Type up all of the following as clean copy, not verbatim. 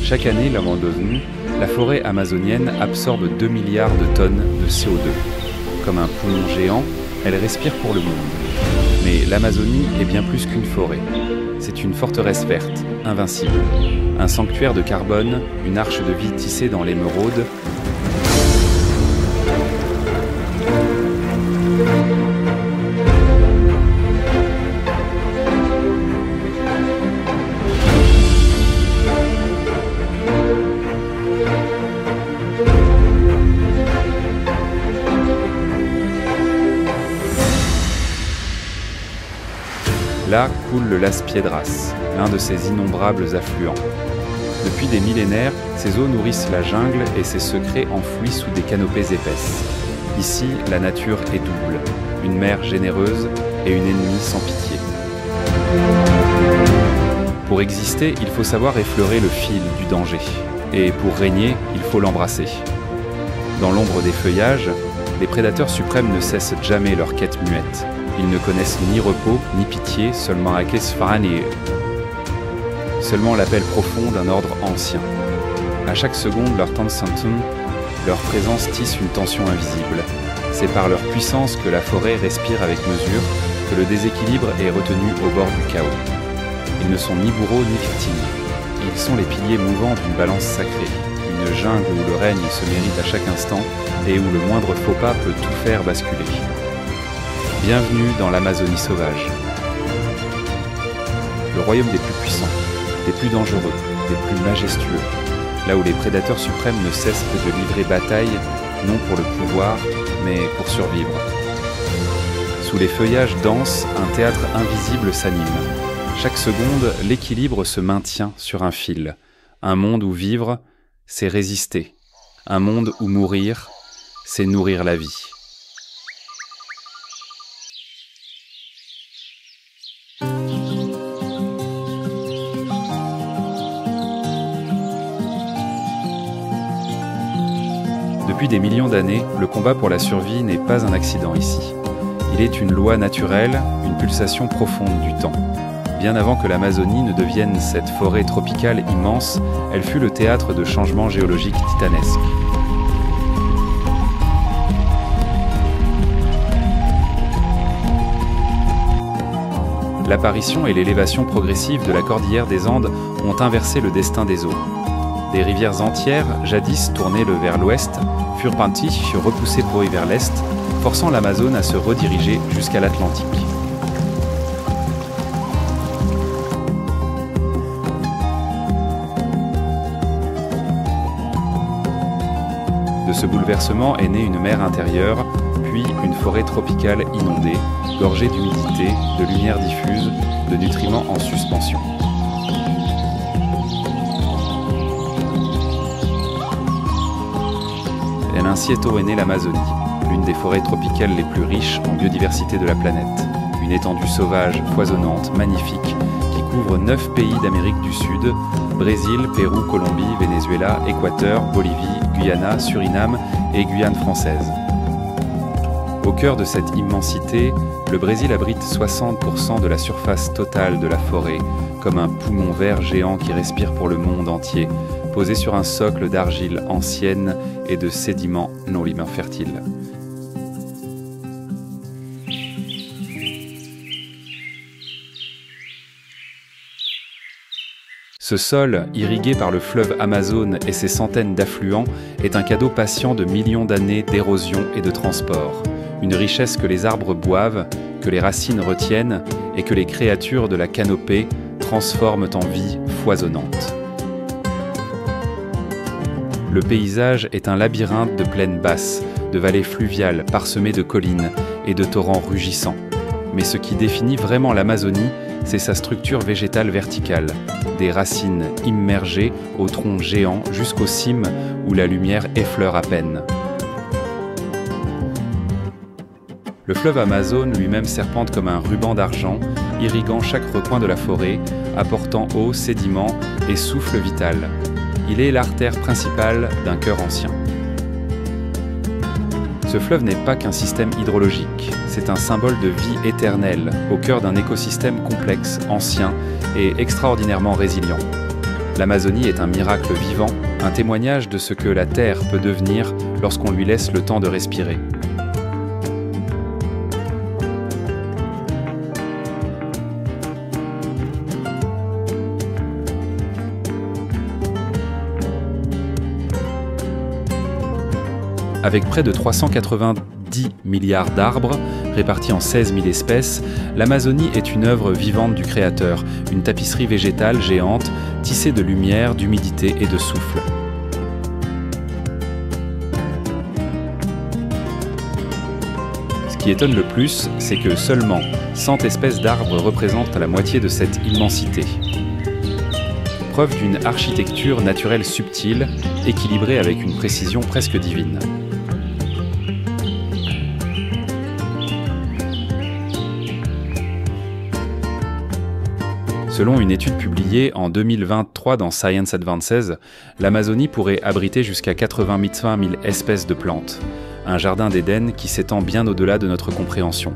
Chaque année, l'Amazonie, la forêt amazonienne absorbe 2 milliards de tonnes de CO2. Comme un poumon géant, elle respire pour le monde. Mais l'Amazonie est bien plus qu'une forêt. C'est une forteresse verte, invincible. Un sanctuaire de carbone, une arche de vie tissée dans l'émeraude. Là coule le Las Piedras, l'un de ses innombrables affluents. Depuis des millénaires, ces eaux nourrissent la jungle et ses secrets enfouis sous des canopées épaisses. Ici, la nature est double, une mère généreuse et une ennemie sans pitié. Pour exister, il faut savoir effleurer le fil du danger. Et pour régner, il faut l'embrasser. Dans l'ombre des feuillages, les prédateurs suprêmes ne cessent jamais leur quête muette. Ils ne connaissent ni repos, ni pitié, seulement l'appel profond d'un ordre ancien. À chaque seconde, leur tansantum, leur présence tisse une tension invisible. C'est par leur puissance que la forêt respire avec mesure, que le déséquilibre est retenu au bord du chaos. Ils ne sont ni bourreaux ni victimes. Ils sont les piliers mouvants d'une balance sacrée, une jungle où le règne se mérite à chaque instant et où le moindre faux pas peut tout faire basculer. Bienvenue dans l'Amazonie sauvage. Le royaume des plus puissants, des plus dangereux, des plus majestueux, là où les prédateurs suprêmes ne cessent que de livrer bataille, non pour le pouvoir, mais pour survivre. Sous les feuillages denses, un théâtre invisible s'anime. Chaque seconde, l'équilibre se maintient sur un fil. Un monde où vivre, c'est résister. Un monde où mourir, c'est nourrir la vie. Depuis des millions d'années, le combat pour la survie n'est pas un accident ici. Il est une loi naturelle, une pulsation profonde du temps. Bien avant que l'Amazonie ne devienne cette forêt tropicale immense, elle fut le théâtre de changements géologiques titanesques. L'apparition et l'élévation progressive de la cordillère des Andes ont inversé le destin des eaux. Des rivières entières, jadis tournées vers l'ouest, furent repoussées vers l'est, forçant l'Amazone à se rediriger jusqu'à l'Atlantique. De ce bouleversement est née une mer intérieure, puis une forêt tropicale inondée, gorgée d'humidité, de lumière diffuse, de nutriments en suspension. Ainsi est née l'Amazonie, l'une des forêts tropicales les plus riches en biodiversité de la planète. Une étendue sauvage, foisonnante, magnifique, qui couvre 9 pays d'Amérique du Sud, Brésil, Pérou, Colombie, Venezuela, Équateur, Bolivie, Guyana, Suriname et Guyane française. Au cœur de cette immensité, le Brésil abrite 60% de la surface totale de la forêt, comme un poumon vert géant qui respire pour le monde entier, posé sur un socle d'argile ancienne et de sédiments non fertiles. Ce sol, irrigué par le fleuve Amazone et ses centaines d'affluents, est un cadeau patient de millions d'années d'érosion et de transport. Une richesse que les arbres boivent, que les racines retiennent et que les créatures de la canopée transforment en vie foisonnante. Le paysage est un labyrinthe de plaines basses, de vallées fluviales parsemées de collines et de torrents rugissants. Mais ce qui définit vraiment l'Amazonie, c'est sa structure végétale verticale, des racines immergées au tronc géant jusqu'aux cimes où la lumière effleure à peine. Le fleuve Amazone lui-même serpente comme un ruban d'argent, irriguant chaque recoin de la forêt, apportant eau, sédiments et souffle vital. Il est l'artère principale d'un cœur ancien. Ce fleuve n'est pas qu'un système hydrologique, c'est un symbole de vie éternelle, au cœur d'un écosystème complexe, ancien et extraordinairement résilient. L'Amazonie est un miracle vivant, un témoignage de ce que la Terre peut devenir lorsqu'on lui laisse le temps de respirer. Avec près de 390 milliards d'arbres, répartis en 16 000 espèces, l'Amazonie est une œuvre vivante du Créateur, une tapisserie végétale géante, tissée de lumière, d'humidité et de souffle. Ce qui étonne le plus, c'est que seulement 100 espèces d'arbres représentent la moitié de cette immensité. Preuve d'une architecture naturelle subtile, équilibrée avec une précision presque divine. Selon une étude publiée en 2023 dans Science Advances, l'Amazonie pourrait abriter jusqu'à 85 000 espèces de plantes. Un jardin d'Éden qui s'étend bien au-delà de notre compréhension.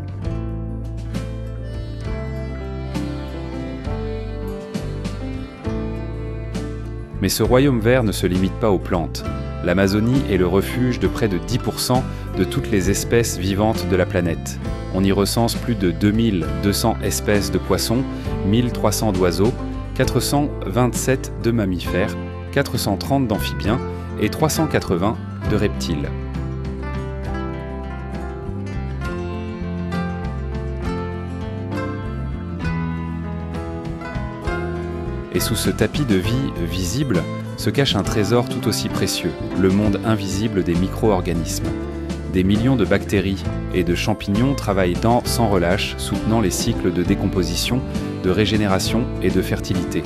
Mais ce royaume vert ne se limite pas aux plantes. L'Amazonie est le refuge de près de 10% de toutes les espèces vivantes de la planète. On y recense plus de 2200 espèces de poissons, 1300 d'oiseaux, 427 de mammifères, 430 d'amphibiens et 380 de reptiles. Et sous ce tapis de vie visible se cache un trésor tout aussi précieux, le monde invisible des micro-organismes. Des millions de bactéries et de champignons travaillent sans relâche, soutenant les cycles de décomposition, de régénération et de fertilité.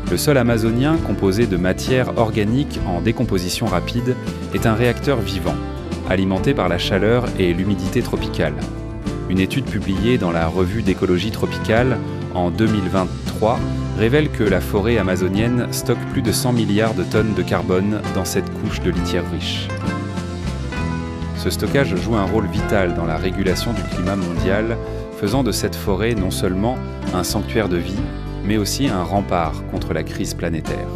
Le sol amazonien, composé de matière organique en décomposition rapide, est un réacteur vivant, alimenté par la chaleur et l'humidité tropicale. Une étude publiée dans la revue d'écologie tropicale en 2023 révèle que la forêt amazonienne stocke plus de 100 milliards de tonnes de carbone dans cette couche de litière riche. Ce stockage joue un rôle vital dans la régulation du climat mondial, faisant de cette forêt non seulement un sanctuaire de vie, mais aussi un rempart contre la crise planétaire.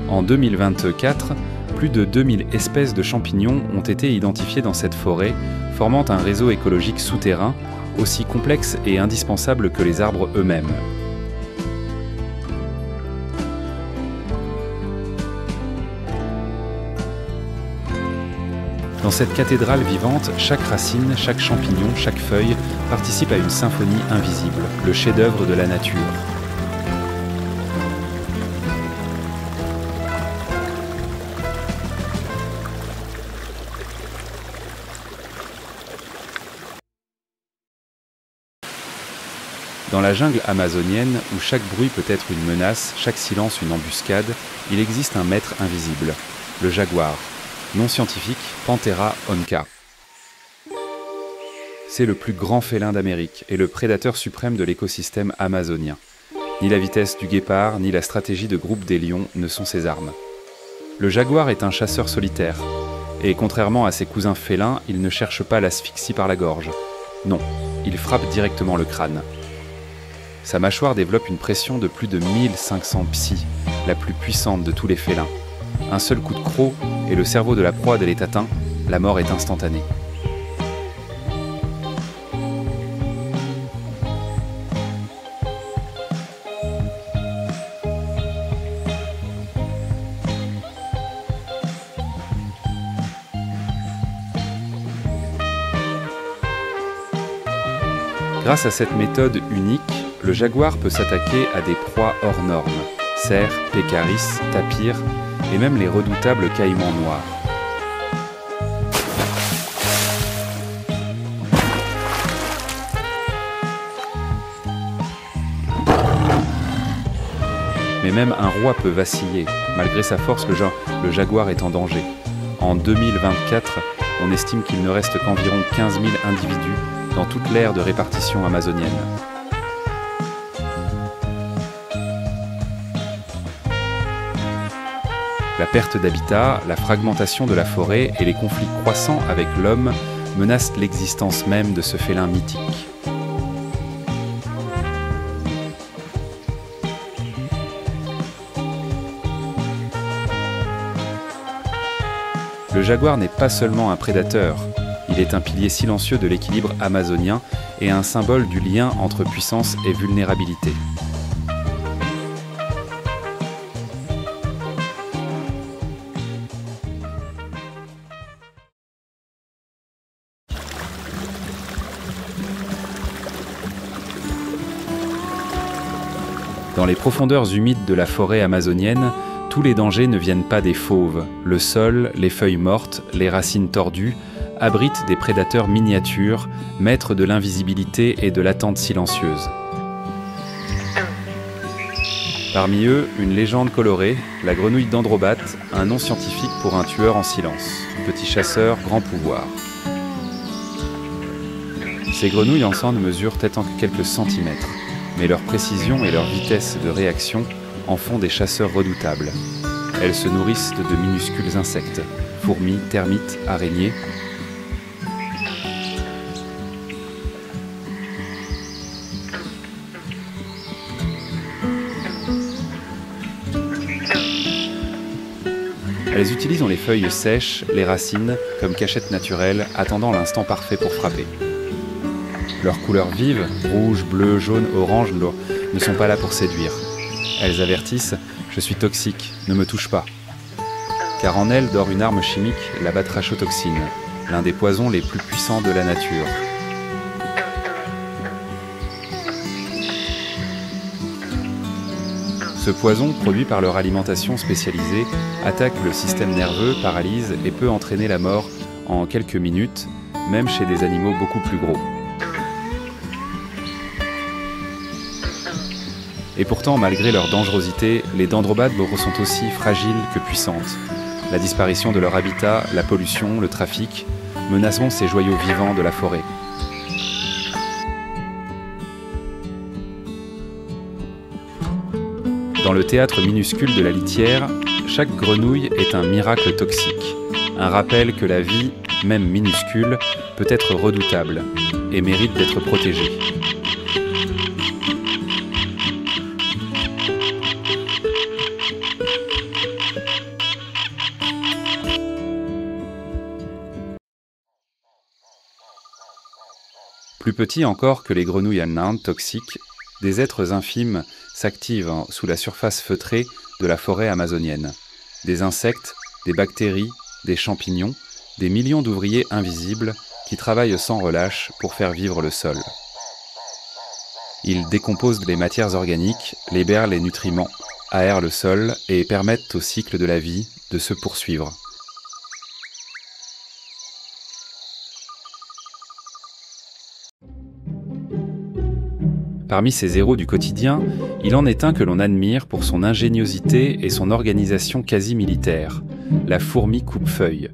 En 2024, plus de 2000 espèces de champignons ont été identifiées dans cette forêt, formant un réseau écologique souterrain, aussi complexe et indispensable que les arbres eux-mêmes. Dans cette cathédrale vivante, chaque racine, chaque champignon, chaque feuille participe à une symphonie invisible, le chef-d'œuvre de la nature. Dans la jungle amazonienne, où chaque bruit peut être une menace, chaque silence une embuscade, il existe un maître invisible, le jaguar. Nom scientifique, Panthera onca. C'est le plus grand félin d'Amérique et le prédateur suprême de l'écosystème amazonien. Ni la vitesse du guépard, ni la stratégie de groupe des lions ne sont ses armes. Le jaguar est un chasseur solitaire, et contrairement à ses cousins félins, il ne cherche pas l'asphyxie par la gorge. Non, il frappe directement le crâne. Sa mâchoire développe une pression de plus de 1500 psi, la plus puissante de tous les félins. Un seul coup de croc et le cerveau de la proie est atteint, la mort est instantanée. Grâce à cette méthode unique, le jaguar peut s'attaquer à des proies hors normes, cerfs, pécaris, tapirs et même les redoutables caïmans noirs. Mais même un roi peut vaciller. Malgré sa force, le jaguar est en danger. En 2024, on estime qu'il ne reste qu'environ 15 000 individus dans toute l'aire de répartition amazonienne. La perte d'habitat, la fragmentation de la forêt et les conflits croissants avec l'homme menacent l'existence même de ce félin mythique. Le jaguar n'est pas seulement un prédateur, il est un pilier silencieux de l'équilibre amazonien et un symbole du lien entre puissance et vulnérabilité. Dans les profondeurs humides de la forêt amazonienne, tous les dangers ne viennent pas des fauves. Le sol, les feuilles mortes, les racines tordues abritent des prédateurs miniatures, maîtres de l'invisibilité et de l'attente silencieuse. Parmi eux, une légende colorée, la grenouille dendrobate, un nom scientifique pour un tueur en silence. Petit chasseur, grand pouvoir. Ces grenouilles ensemble mesurent peut-être que quelques centimètres, mais leur précision et leur vitesse de réaction en font des chasseurs redoutables. Elles se nourrissent de minuscules insectes, fourmis, termites, araignées. Elles utilisent les feuilles sèches, les racines, comme cachette naturelle, attendant l'instant parfait pour frapper. Leurs couleurs vives, rouge, bleu, jaune, orange, ne sont pas là pour séduire. Elles avertissent « Je suis toxique, ne me touche pas ». Car en elles dort une arme chimique, la batrachotoxine, l'un des poisons les plus puissants de la nature. Ce poison, produit par leur alimentation spécialisée, attaque le système nerveux, paralyse et peut entraîner la mort en quelques minutes, même chez des animaux beaucoup plus gros. Et pourtant, malgré leur dangerosité, les dendrobates sont aussi fragiles que puissantes. La disparition de leur habitat, la pollution, le trafic menaceront ces joyaux vivants de la forêt. Dans le théâtre minuscule de la litière, chaque grenouille est un miracle toxique, un rappel que la vie, même minuscule, peut être redoutable et mérite d'être protégée. Plus petits encore que les grenouilles à nains toxiques, des êtres infimes s'activent sous la surface feutrée de la forêt amazonienne. Des insectes, des bactéries, des champignons, des millions d'ouvriers invisibles qui travaillent sans relâche pour faire vivre le sol. Ils décomposent les matières organiques, libèrent les nutriments, aèrent le sol et permettent au cycle de la vie de se poursuivre. Parmi ces héros du quotidien, il en est un que l'on admire pour son ingéniosité et son organisation quasi militaire, la fourmi coupe-feuille.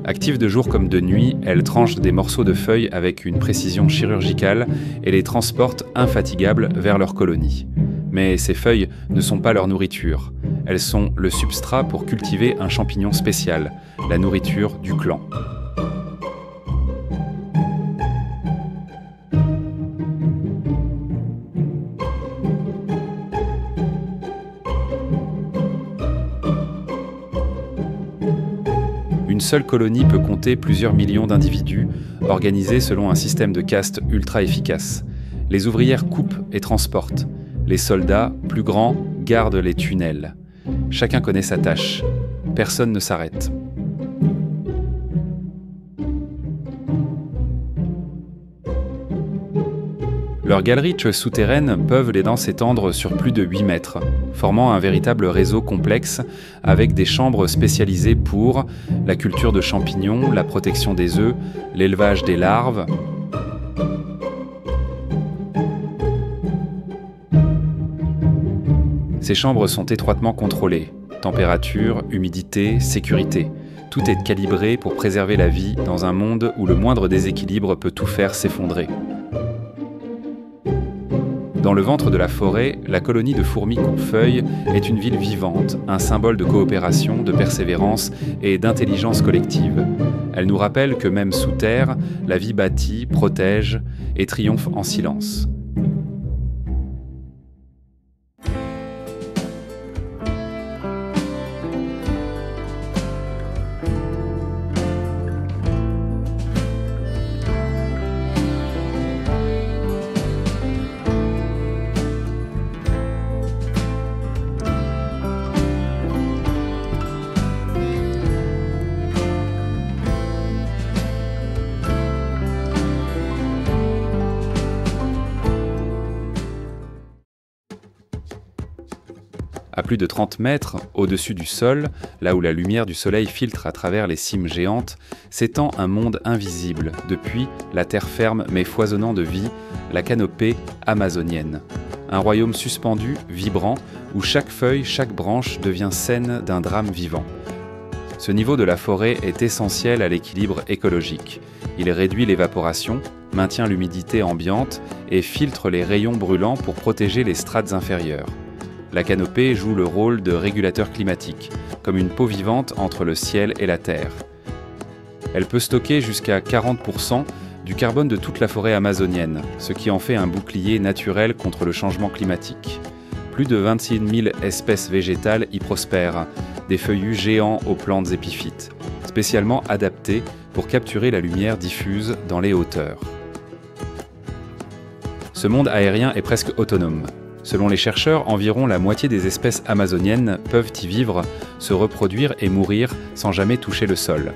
Active de jour comme de nuit, elle tranche des morceaux de feuilles avec une précision chirurgicale et les transporte infatigables vers leur colonie. Mais ces feuilles ne sont pas leur nourriture. Elles sont le substrat pour cultiver un champignon spécial, la nourriture du clan. Une seule colonie peut compter plusieurs millions d'individus, organisés selon un système de caste ultra efficace. Les ouvrières coupent et transportent. Les soldats, plus grands, gardent les tunnels. Chacun connaît sa tâche. Personne ne s'arrête. Leurs galeries souterraines peuvent les dents s'étendre sur plus de 8 mètres, formant un véritable réseau complexe avec des chambres spécialisées pour la culture de champignons, la protection des œufs, l'élevage des larves. Ces chambres sont étroitement contrôlées. Température, humidité, sécurité. Tout est calibré pour préserver la vie dans un monde où le moindre déséquilibre peut tout faire s'effondrer. Dans le ventre de la forêt, la colonie de fourmis coupe-feuilles est une ville vivante, un symbole de coopération, de persévérance et d'intelligence collective. Elle nous rappelle que même sous terre, la vie bâtit, protège et triomphe en silence. À plus de 30 mètres, au-dessus du sol, là où la lumière du soleil filtre à travers les cimes géantes, s'étend un monde invisible, depuis la terre ferme mais foisonnant de vie, la canopée amazonienne. Un royaume suspendu, vibrant, où chaque feuille, chaque branche devient scène d'un drame vivant. Ce niveau de la forêt est essentiel à l'équilibre écologique. Il réduit l'évaporation, maintient l'humidité ambiante et filtre les rayons brûlants pour protéger les strates inférieures. La canopée joue le rôle de régulateur climatique, comme une peau vivante entre le ciel et la terre. Elle peut stocker jusqu'à 40% du carbone de toute la forêt amazonienne, ce qui en fait un bouclier naturel contre le changement climatique. Plus de 26 000 espèces végétales y prospèrent, des feuillus géants aux plantes épiphytes, spécialement adaptés pour capturer la lumière diffuse dans les hauteurs. Ce monde aérien est presque autonome. Selon les chercheurs, environ la moitié des espèces amazoniennes peuvent y vivre, se reproduire et mourir sans jamais toucher le sol.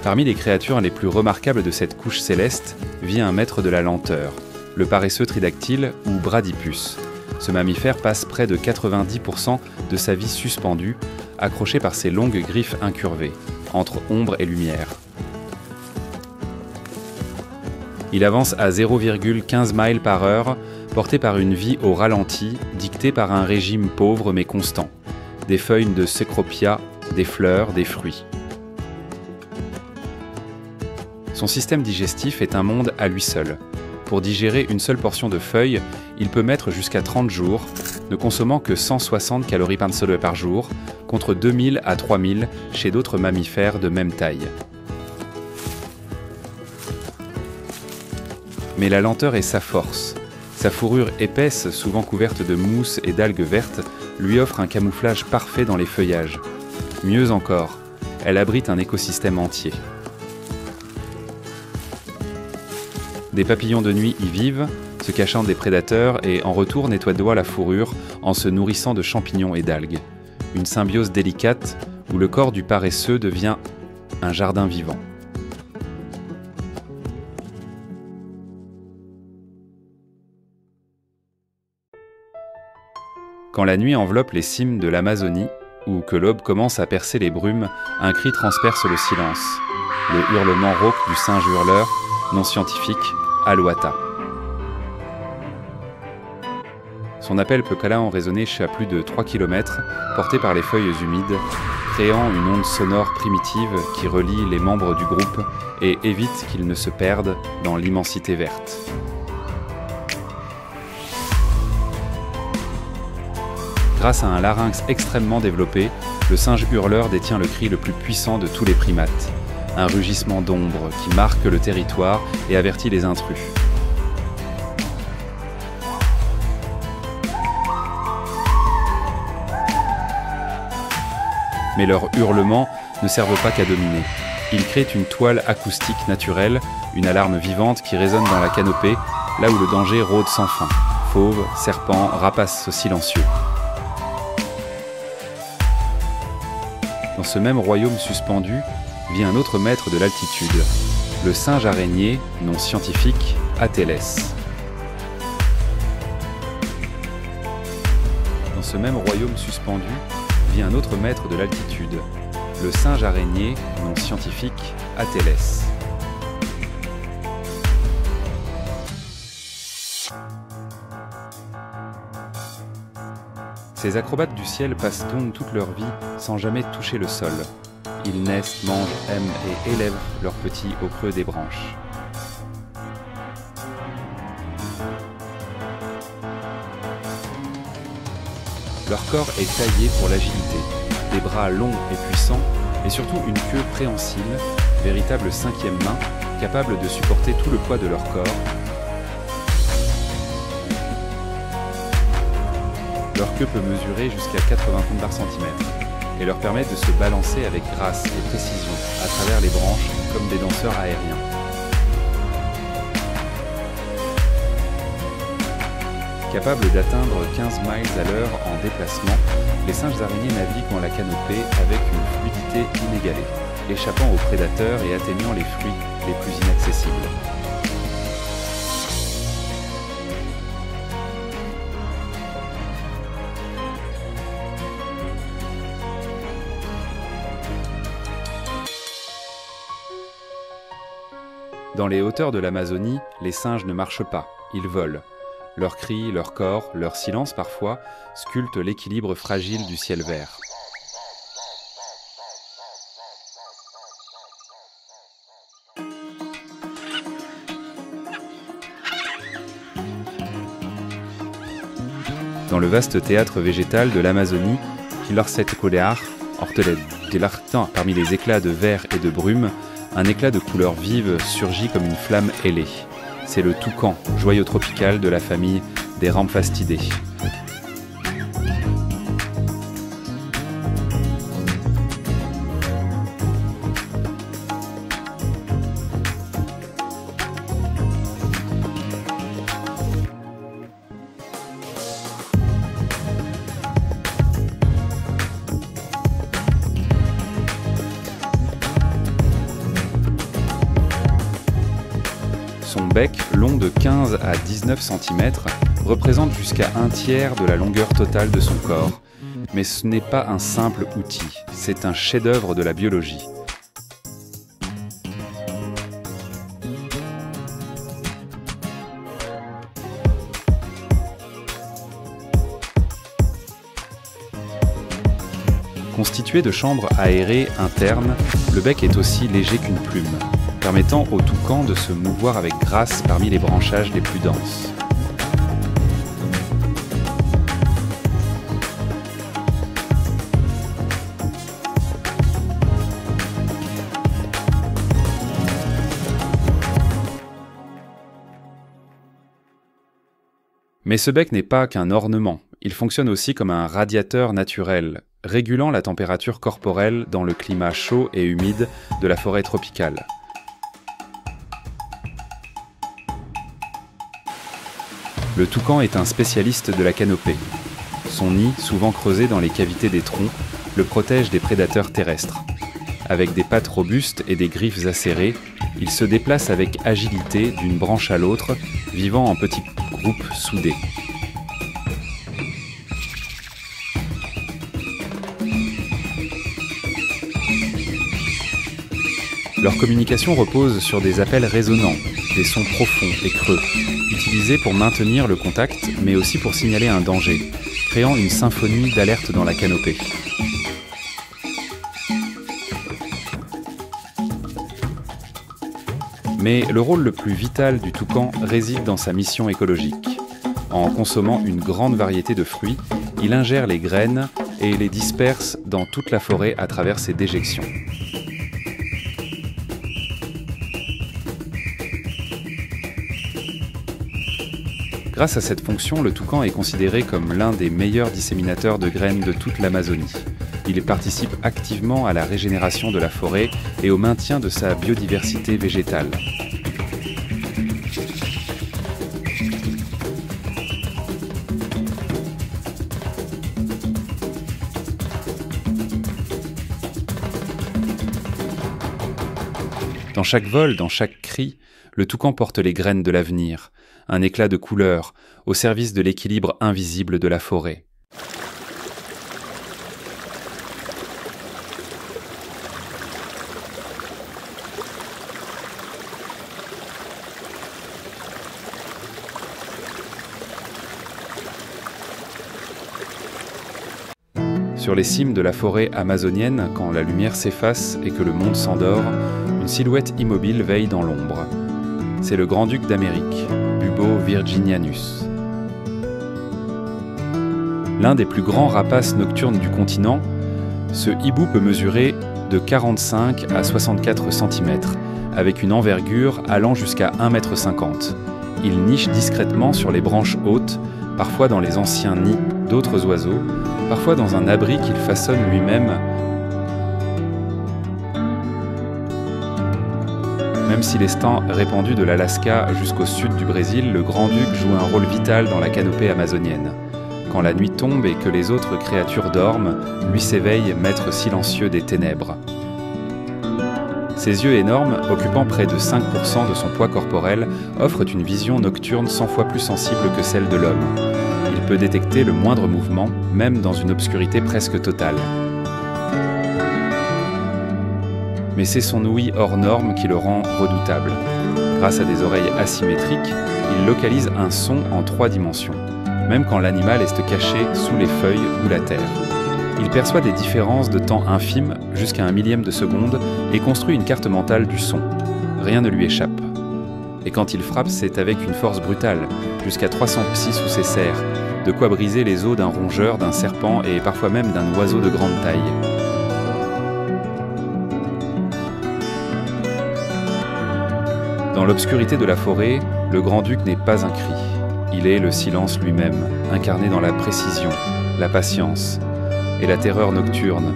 Parmi les créatures les plus remarquables de cette couche céleste vit un maître de la lenteur, le paresseux tridactyle ou bradypus. Ce mammifère passe près de 90% de sa vie suspendu, accroché par ses longues griffes incurvées, entre ombre et lumière. Il avance à 0,15 miles par heure, porté par une vie au ralenti, dictée par un régime pauvre mais constant. Des feuilles de cécropia, des fleurs, des fruits. Son système digestif est un monde à lui seul. Pour digérer une seule portion de feuilles, il peut mettre jusqu'à 30 jours, ne consommant que 160 calories par jour, contre 2000 à 3000 chez d'autres mammifères de même taille. Mais la lenteur est sa force. Sa fourrure épaisse, souvent couverte de mousse et d'algues vertes, lui offre un camouflage parfait dans les feuillages. Mieux encore, elle abrite un écosystème entier. Des papillons de nuit y vivent, se cachant des prédateurs et en retour nettoient la fourrure en se nourrissant de champignons et d'algues. Une symbiose délicate où le corps du paresseux devient un jardin vivant. Quand la nuit enveloppe les cimes de l'Amazonie, ou que l'aube commence à percer les brumes, un cri transperce le silence. Le hurlement rauque du singe hurleur, non scientifique, Alouatta. Son appel peut qu'alors résonner à plus de 3 km, porté par les feuilles humides, créant une onde sonore primitive qui relie les membres du groupe et évite qu'ils ne se perdent dans l'immensité verte. Grâce à un larynx extrêmement développé, le singe hurleur détient le cri le plus puissant de tous les primates. Un rugissement d'ombre qui marque le territoire et avertit les intrus. Mais leurs hurlements ne servent pas qu'à dominer. Ils créent une toile acoustique naturelle, une alarme vivante qui résonne dans la canopée, là où le danger rôde sans fin. Fauves, serpents, rapaces silencieux. Dans ce même royaume suspendu, vit un autre maître de l'altitude, le singe araignée, nom scientifique, Ateles. Dans ce même royaume suspendu, vit un autre maître de l'altitude, le singe araignée, nom scientifique, Ateles. Ces acrobates du ciel passent donc toute leur vie sans jamais toucher le sol. Ils naissent, mangent, aiment et élèvent leurs petits au creux des branches. Leur corps est taillé pour l'agilité, des bras longs et puissants et surtout une queue préhensile, véritable cinquième main, capable de supporter tout le poids de leur corps. Leur queue peut mesurer jusqu'à 80 pounds par centimètre et leur permet de se balancer avec grâce et précision à travers les branches comme des danseurs aériens. Capables d'atteindre 15 miles à l'heure en déplacement, les singes araignées naviguent dans la canopée avec une fluidité inégalée, échappant aux prédateurs et atteignant les fruits les plus inaccessibles. Dans les hauteurs de l'Amazonie, les singes ne marchent pas, ils volent. Leurs cris, leur corps, leur silence parfois, sculptent l'équilibre fragile du ciel vert. Dans le vaste théâtre végétal de l'Amazonie, parmi les éclats de vert et de brume, un éclat de couleur vive surgit comme une flamme ailée. C'est le toucan, joyau tropical de la famille des Ramphastidae. Son bec, long de 15 à 19 cm, représente jusqu'à un tiers de la longueur totale de son corps. Mais ce n'est pas un simple outil, c'est un chef-d'œuvre de la biologie. Constitué de chambres aérées internes, le bec est aussi léger qu'une plume, permettant au toucan de se mouvoir avec grâce parmi les branchages les plus denses. Mais ce bec n'est pas qu'un ornement, il fonctionne aussi comme un radiateur naturel, régulant la température corporelle dans le climat chaud et humide de la forêt tropicale. Le toucan est un spécialiste de la canopée. Son nid, souvent creusé dans les cavités des troncs, le protège des prédateurs terrestres. Avec des pattes robustes et des griffes acérées, il se déplace avec agilité d'une branche à l'autre, vivant en petits groupes soudés. Leur communication repose sur des appels résonnants, des sons profonds et creux, utilisés pour maintenir le contact, mais aussi pour signaler un danger, créant une symphonie d'alerte dans la canopée. Mais le rôle le plus vital du toucan réside dans sa mission écologique. En consommant une grande variété de fruits, il ingère les graines et les disperse dans toute la forêt à travers ses déjections. Grâce à cette fonction, le toucan est considéré comme l'un des meilleurs disséminateurs de graines de toute l'Amazonie. Il participe activement à la régénération de la forêt et au maintien de sa biodiversité végétale. Dans chaque vol, dans chaque cri, le toucan porte les graines de l'avenir, un éclat de couleur au service de l'équilibre invisible de la forêt. Sur les cimes de la forêt amazonienne, quand la lumière s'efface et que le monde s'endort, une silhouette immobile veille dans l'ombre. C'est le grand-duc d'Amérique, Bubo virginianus. L'un des plus grands rapaces nocturnes du continent, ce hibou peut mesurer de 45 à 64 cm, avec une envergure allant jusqu'à 1,50 m. Il niche discrètement sur les branches hautes, parfois dans les anciens nids d'autres oiseaux, parfois dans un abri qu'il façonne lui-même. Même s'il est répandu de l'Alaska jusqu'au sud du Brésil, le grand-duc joue un rôle vital dans la canopée amazonienne. Quand la nuit tombe et que les autres créatures dorment, lui s'éveille, maître silencieux des ténèbres. Ses yeux énormes, occupant près de 5% de son poids corporel, offrent une vision nocturne 100 fois plus sensible que celle de l'homme. Il peut détecter le moindre mouvement, même dans une obscurité presque totale. Mais c'est son ouïe hors norme qui le rend redoutable. Grâce à des oreilles asymétriques, il localise un son en 3 dimensions, même quand l'animal est caché sous les feuilles ou la terre. Il perçoit des différences de temps infimes, jusqu'à 1 millième de seconde, et construit une carte mentale du son. Rien ne lui échappe. Et quand il frappe, c'est avec une force brutale, jusqu'à 300 psi sous ses serres, de quoi briser les os d'un rongeur, d'un serpent et parfois même d'un oiseau de grande taille. Dans l'obscurité de la forêt, le grand-duc n'est pas un cri. Il est le silence lui-même, incarné dans la précision, la patience et la terreur nocturne.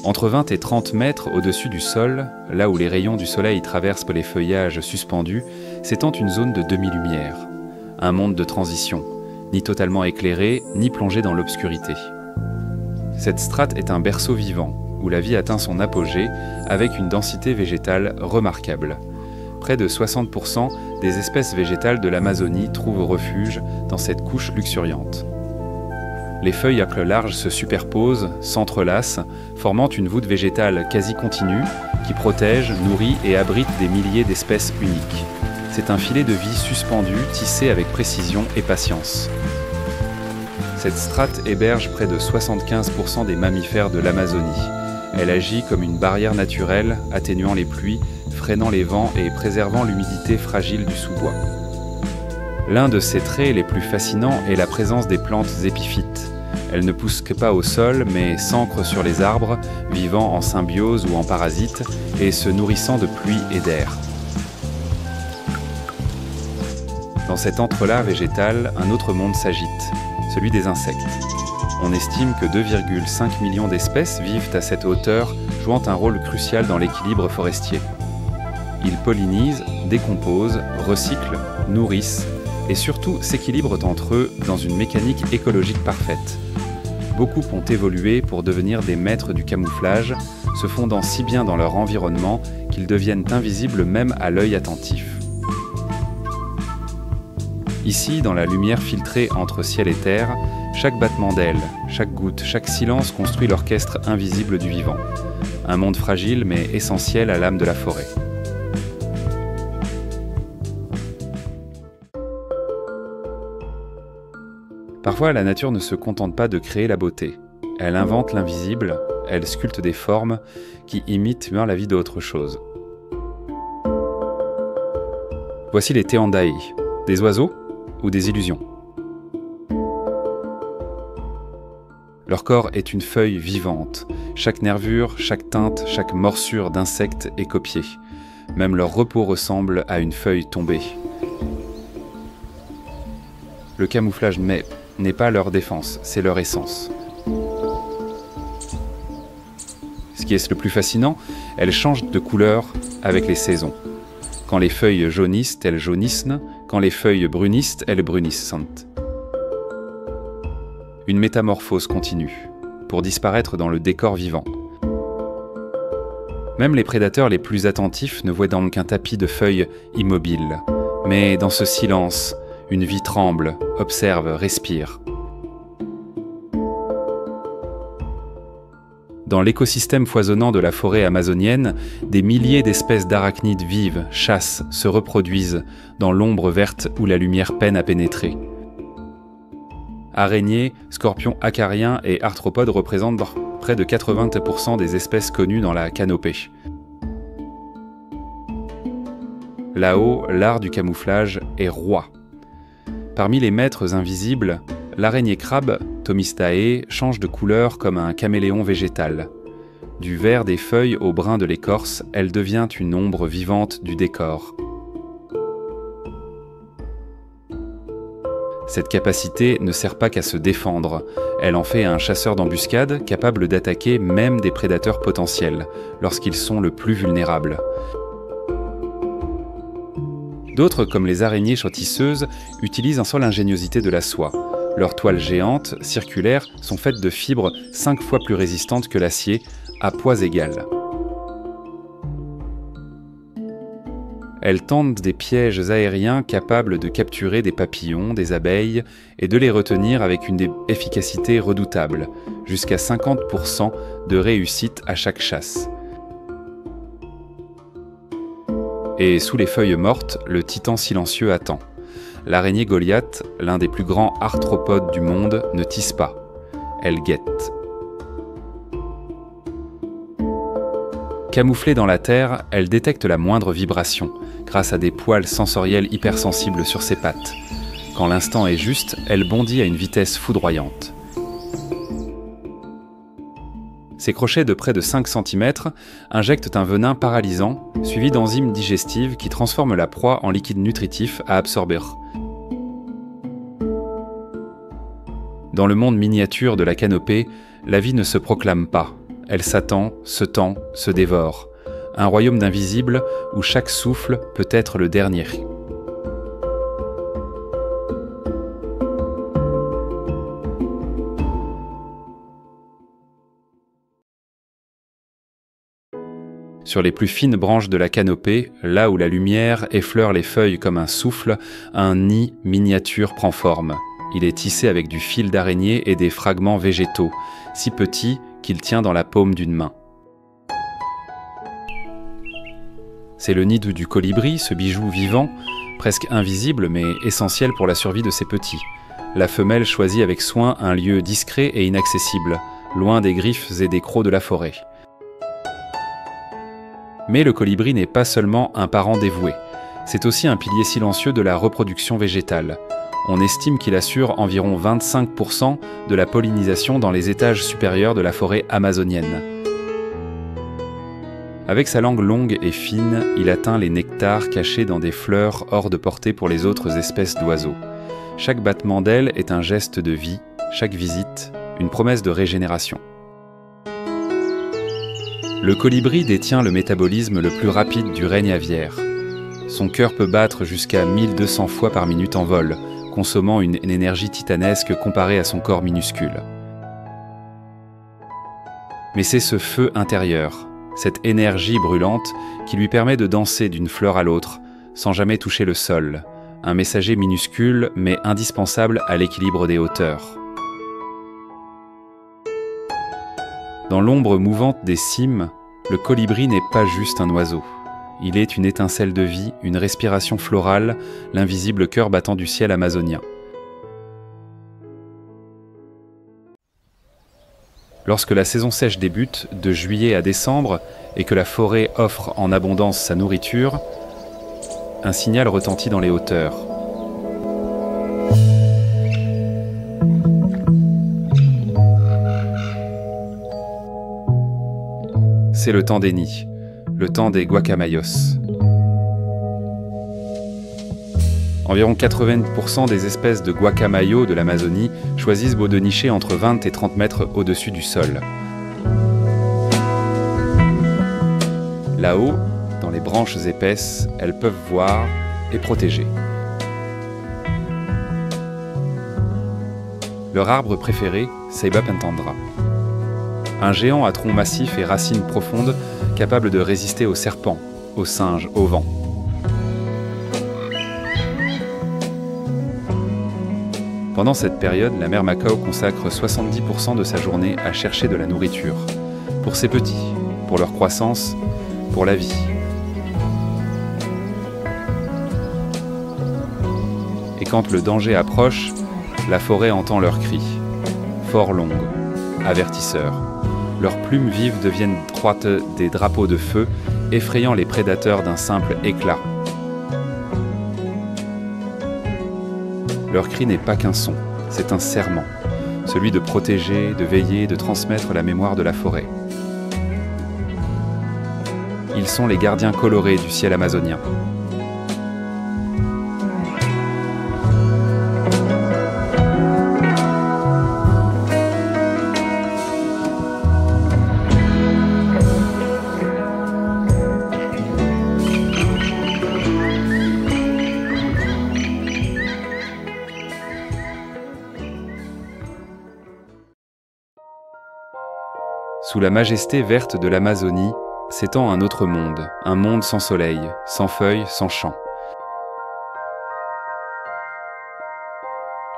Entre 20 et 30 mètres au-dessus du sol, là où les rayons du soleil traversent les feuillages suspendus, s'étend une zone de demi-lumière. Un monde de transition, ni totalement éclairé, ni plongé dans l'obscurité. Cette strate est un berceau vivant, où la vie atteint son apogée, avec une densité végétale remarquable. Près de 60% des espèces végétales de l'Amazonie trouvent refuge dans cette couche luxuriante. Les feuilles à peuple large se superposent, s'entrelacent, formant une voûte végétale quasi continue qui protège, nourrit et abrite des milliers d'espèces uniques. C'est un filet de vie suspendu, tissé avec précision et patience. Cette strate héberge près de 75% des mammifères de l'Amazonie. Elle agit comme une barrière naturelle, atténuant les pluies, freinant les vents et préservant l'humidité fragile du sous-bois. L'un de ses traits les plus fascinants est la présence des plantes épiphytes. Elles ne poussent pas au sol, mais s'ancrent sur les arbres, vivant en symbiose ou en parasite, et se nourrissant de pluie et d'air. Dans cet entrelac végétal, un autre monde s'agite, celui des insectes. On estime que 2,5 millions d'espèces vivent à cette hauteur, jouant un rôle crucial dans l'équilibre forestier. Ils pollinisent, décomposent, recyclent, nourrissent, et surtout s'équilibrent entre eux dans une mécanique écologique parfaite. Beaucoup ont évolué pour devenir des maîtres du camouflage, se fondant si bien dans leur environnement qu'ils deviennent invisibles même à l'œil attentif. Ici, dans la lumière filtrée entre ciel et terre, chaque battement d'aile, chaque goutte, chaque silence construit l'orchestre invisible du vivant. Un monde fragile mais essentiel à l'âme de la forêt. Parfois, la nature ne se contente pas de créer la beauté. Elle invente l'invisible, elle sculpte des formes qui imitent bien la vie d'autre chose. Voici les Teandai, des oiseaux ou des illusions. Leur corps est une feuille vivante. Chaque nervure, chaque teinte, chaque morsure d'insecte est copiée. Même leur repos ressemble à une feuille tombée. Le camouflage n'est pas leur défense, c'est leur essence. Ce qui est le plus fascinant, elles changent de couleur avec les saisons. Quand les feuilles jaunissent, elles jaunissent. Quand les feuilles brunissent, elles brunissent. Une métamorphose continue, pour disparaître dans le décor vivant. Même les prédateurs les plus attentifs ne voient donc qu'un tapis de feuilles immobile. Mais dans ce silence, une vie tremble, observe, respire. Dans l'écosystème foisonnant de la forêt amazonienne, des milliers d'espèces d'arachnides vivent, chassent, se reproduisent dans l'ombre verte où la lumière peine à pénétrer. Araignées, scorpions acariens et arthropodes représentent près de 80% des espèces connues dans la canopée. Là-haut, l'art du camouflage est roi. Parmi les maîtres invisibles, l'araignée crabe, Thomistae, change de couleur comme un caméléon végétal. Du vert des feuilles au brun de l'écorce, elle devient une ombre vivante du décor. Cette capacité ne sert pas qu'à se défendre, elle en fait un chasseur d'embuscade capable d'attaquer même des prédateurs potentiels, lorsqu'ils sont le plus vulnérables. D'autres, comme les araignées chantisseuses, utilisent un seul l'ingéniosité de la soie. Leurs toiles géantes, circulaires, sont faites de fibres 5 fois plus résistantes que l'acier, à poids égal. Elles tendent des pièges aériens capables de capturer des papillons, des abeilles, et de les retenir avec une efficacité redoutable, jusqu'à 50% de réussite à chaque chasse. Et sous les feuilles mortes, le titan silencieux attend. L'araignée Goliath, l'un des plus grands arthropodes du monde, ne tisse pas. Elle guette. Camouflée dans la terre, elle détecte la moindre vibration, grâce à des poils sensoriels hypersensibles sur ses pattes. Quand l'instant est juste, elle bondit à une vitesse foudroyante. Ses crochets de près de 5 cm injectent un venin paralysant, suivi d'enzymes digestives qui transforment la proie en liquide nutritif à absorber. Dans le monde miniature de la canopée, la vie ne se proclame pas. Elle s'attend, se tend, se dévore. Un royaume d'invisibles où chaque souffle peut être le dernier. Sur les plus fines branches de la canopée, là où la lumière effleure les feuilles comme un souffle, un nid miniature prend forme. Il est tissé avec du fil d'araignée et des fragments végétaux, si petits qu'il tient dans la paume d'une main. C'est le nid du colibri, ce bijou vivant, presque invisible mais essentiel pour la survie de ses petits. La femelle choisit avec soin un lieu discret et inaccessible, loin des griffes et des crocs de la forêt. Mais le colibri n'est pas seulement un parent dévoué, c'est aussi un pilier silencieux de la reproduction végétale. On estime qu'il assure environ 25% de la pollinisation dans les étages supérieurs de la forêt amazonienne. Avec sa langue longue et fine, il atteint les nectars cachés dans des fleurs hors de portée pour les autres espèces d'oiseaux. Chaque battement d'aile est un geste de vie, chaque visite, une promesse de régénération. Le colibri détient le métabolisme le plus rapide du règne aviaire. Son cœur peut battre jusqu'à 1200 fois par minute en vol, consommant une énergie titanesque comparée à son corps minuscule. Mais c'est ce feu intérieur, cette énergie brûlante, qui lui permet de danser d'une fleur à l'autre, sans jamais toucher le sol, un messager minuscule mais indispensable à l'équilibre des hauteurs. Dans l'ombre mouvante des cimes, le colibri n'est pas juste un oiseau. Il est une étincelle de vie, une respiration florale, l'invisible cœur battant du ciel amazonien. Lorsque la saison sèche débute, de juillet à décembre, et que la forêt offre en abondance sa nourriture, un signal retentit dans les hauteurs. C'est le temps des nids, le temps des guacamayos. Environ 80% des espèces de guacamayo de l'Amazonie choisissent de nicher entre 20 et 30 mètres au-dessus du sol. Là-haut, dans les branches épaisses, elles peuvent voir et protéger. Leur arbre préféré, Ceiba pentandra. Un géant à tronc massif et racines profondes, capable de résister aux serpents, aux singes, au vent. Pendant cette période, la mère Macao consacre 70% de sa journée à chercher de la nourriture. Pour ses petits, pour leur croissance, pour la vie. Et quand le danger approche, la forêt entend leurs cris, fort longues, avertisseurs. Leurs plumes vives deviennent droites des drapeaux de feu, effrayant les prédateurs d'un simple éclat. Leur cri n'est pas qu'un son, c'est un serment, celui de protéger, de veiller, de transmettre la mémoire de la forêt. Ils sont les gardiens colorés du ciel amazonien. Sous la majesté verte de l'Amazonie, s'étend un autre monde, un monde sans soleil, sans feuilles, sans champs.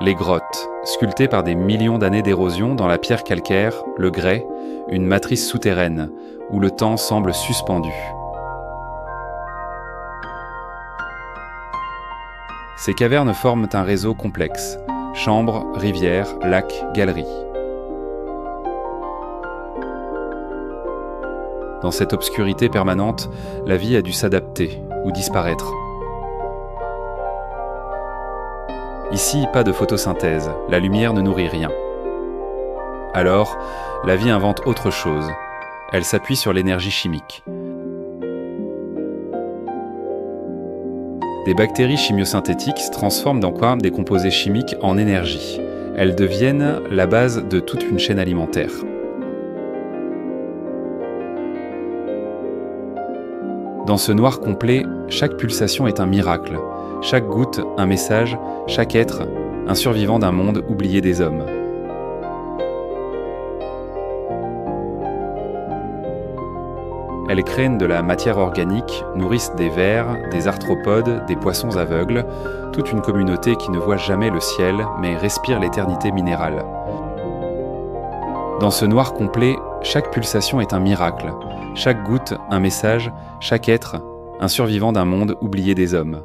Les grottes, sculptées par des millions d'années d'érosion dans la pierre calcaire, le grès, une matrice souterraine, où le temps semble suspendu. Ces cavernes forment un réseau complexe, chambres, rivières, lacs, galeries. Dans cette obscurité permanente, la vie a dû s'adapter ou disparaître. Ici, pas de photosynthèse, la lumière ne nourrit rien. Alors, la vie invente autre chose. Elle s'appuie sur l'énergie chimique. Des bactéries chimiosynthétiques se transforment dans quoi des composés chimiques en énergie. Elles deviennent la base de toute une chaîne alimentaire. Dans ce noir complet, chaque pulsation est un miracle, chaque goutte un message, chaque être un survivant d'un monde oublié des hommes. Elles craignent de la matière organique, nourrissent des vers, des arthropodes, des poissons aveugles, toute une communauté qui ne voit jamais le ciel mais respire l'éternité minérale. Dans ce noir complet, chaque pulsation est un miracle, chaque goutte un message, chaque être un survivant d'un monde oublié des hommes.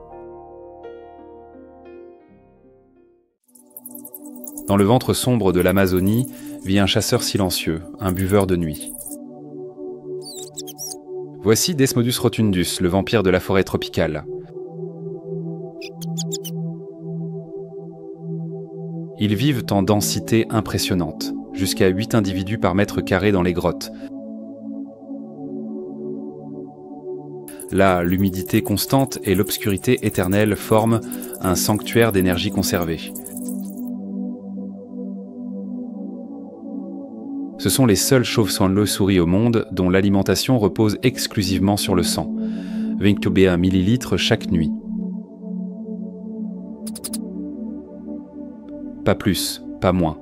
Dans le ventre sombre de l'Amazonie vit un chasseur silencieux, un buveur de nuit. Voici Desmodus rotundus, le vampire de la forêt tropicale. Ils vivent en densité impressionnante, jusqu'à 8 individus par mètre carré dans les grottes. Là, l'humidité constante et l'obscurité éternelle forment un sanctuaire d'énergie conservée. Ce sont les seuls chauves-souris au monde dont l'alimentation repose exclusivement sur le sang, 21 millilitres chaque nuit. Pas plus, pas moins,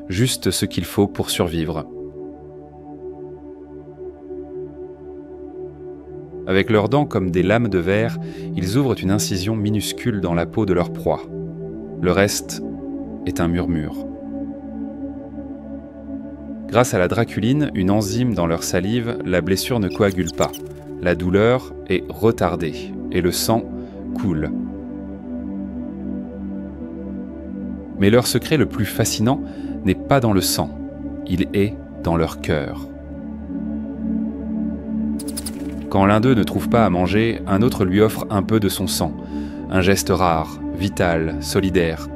juste ce qu'il faut pour survivre. Avec leurs dents comme des lames de verre, ils ouvrent une incision minuscule dans la peau de leur proie. Le reste est un murmure. Grâce à la draculine, une enzyme dans leur salive, la blessure ne coagule pas. La douleur est retardée et le sang coule. Mais leur secret le plus fascinant n'est pas dans le sang, il est dans leur cœur. Quand l'un d'eux ne trouve pas à manger, un autre lui offre un peu de son sang. Un geste rare, vital, solidaire.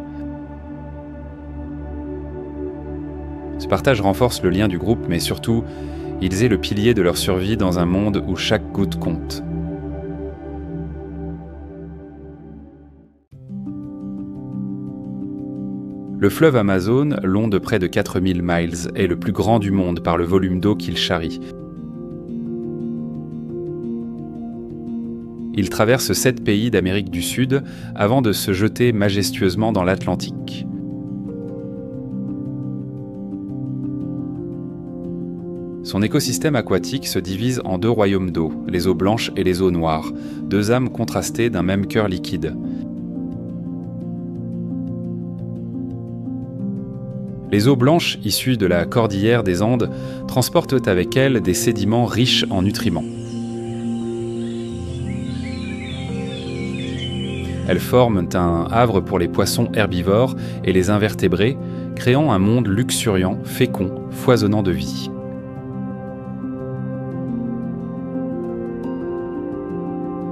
Ce partage renforce le lien du groupe, mais surtout, ils est le pilier de leur survie dans un monde où chaque goutte compte. Le fleuve Amazon, long de près de 4000 miles, est le plus grand du monde par le volume d'eau qu'il charrie. Il traverse 7 pays d'Amérique du Sud avant de se jeter majestueusement dans l'Atlantique. Son écosystème aquatique se divise en deux royaumes d'eau, les eaux blanches et les eaux noires, deux âmes contrastées d'un même cœur liquide. Les eaux blanches issues de la cordillère des Andes transportent avec elles des sédiments riches en nutriments. Elles forment un havre pour les poissons herbivores et les invertébrés, créant un monde luxuriant, fécond, foisonnant de vie.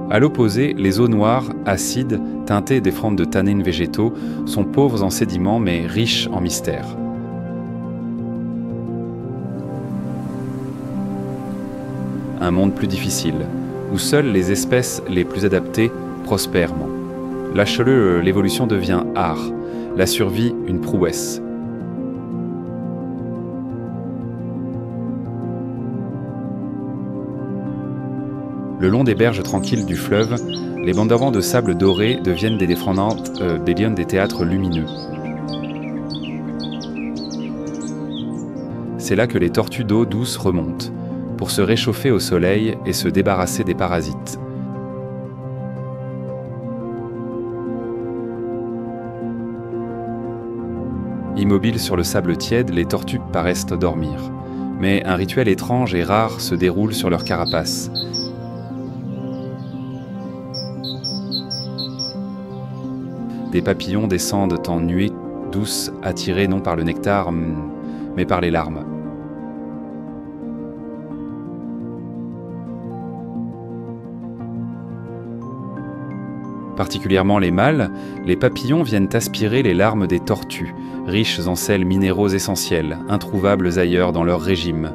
À l'opposé, les eaux noires, acides, teintées d'effrantes de tannines végétaux, sont pauvres en sédiments mais riches en mystères. Un monde plus difficile, où seules les espèces les plus adaptées prospèrent. Lâche-le, l'évolution devient art, la survie une prouesse. Le long des berges tranquilles du fleuve, les banderoles de sable doré deviennent des défendantes des théâtres lumineux. C'est là que les tortues d'eau douce remontent, pour se réchauffer au soleil et se débarrasser des parasites. Immobiles sur le sable tiède, les tortues paraissent dormir. Mais un rituel étrange et rare se déroule sur leur carapace. Des papillons descendent en nuée douce, attirés non par le nectar, mais par les larmes. Particulièrement les mâles, les papillons viennent aspirer les larmes des tortues, riches en sels minéraux essentiels, introuvables ailleurs dans leur régime.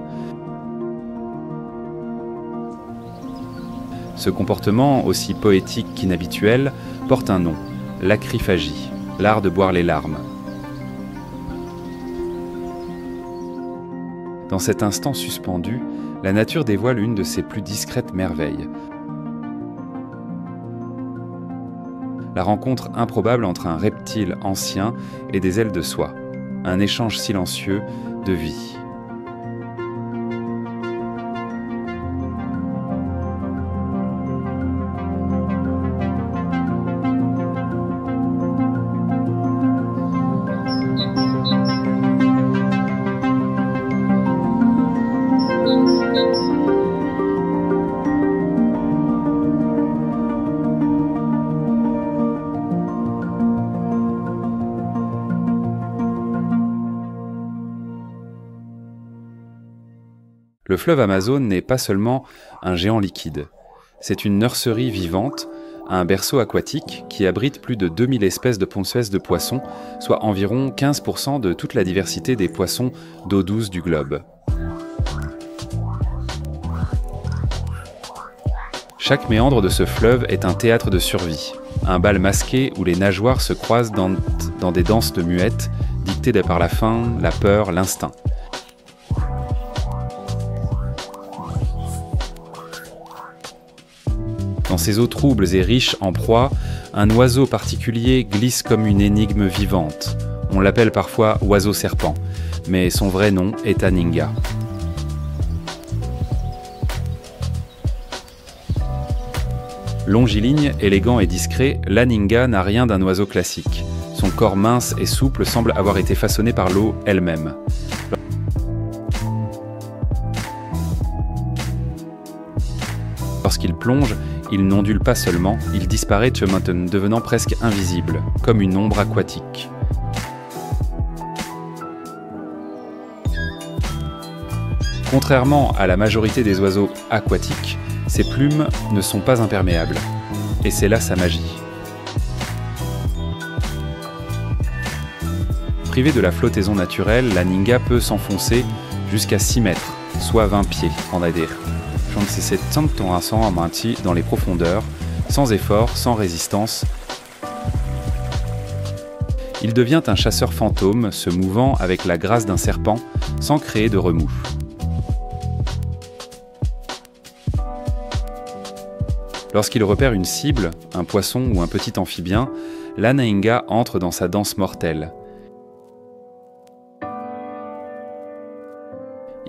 Ce comportement, aussi poétique qu'inhabituel, porte un nom, l'acryphagie, l'art de boire les larmes. Dans cet instant suspendu, la nature dévoile une de ses plus discrètes merveilles. La rencontre improbable entre un reptile ancien et des ailes de soie, un échange silencieux de vie. Le fleuve Amazon n'est pas seulement un géant liquide. C'est une nurserie vivante, un berceau aquatique qui abrite plus de 2000 espèces de poissons, soit environ 15% de toute la diversité des poissons d'eau douce du globe. Chaque méandre de ce fleuve est un théâtre de survie, un bal masqué où les nageoires se croisent dans des danses de muettes, dictées par la faim, la peur, l'instinct. Dans ces eaux troubles et riches en proie, un oiseau particulier glisse comme une énigme vivante. On l'appelle parfois oiseau-serpent, mais son vrai nom est Aninga. Longiligne, élégant et discret, l'Aninga n'a rien d'un oiseau classique. Son corps mince et souple semble avoir été façonné par l'eau elle-même. Lorsqu'il plonge, il n'ondule pas seulement, il disparaît devenant presque invisible, comme une ombre aquatique. Contrairement à la majorité des oiseaux aquatiques, ses plumes ne sont pas imperméables. Et c'est là sa magie. Privée de la flottaison naturelle, l'Aninga peut s'enfoncer jusqu'à 6 mètres, soit 20 pieds en ADR. Dans les profondeurs, sans effort, sans résistance. Il devient un chasseur fantôme, se mouvant avec la grâce d'un serpent, sans créer de remous. Lorsqu'il repère une cible, un poisson ou un petit amphibien, l'Aninga entre dans sa danse mortelle.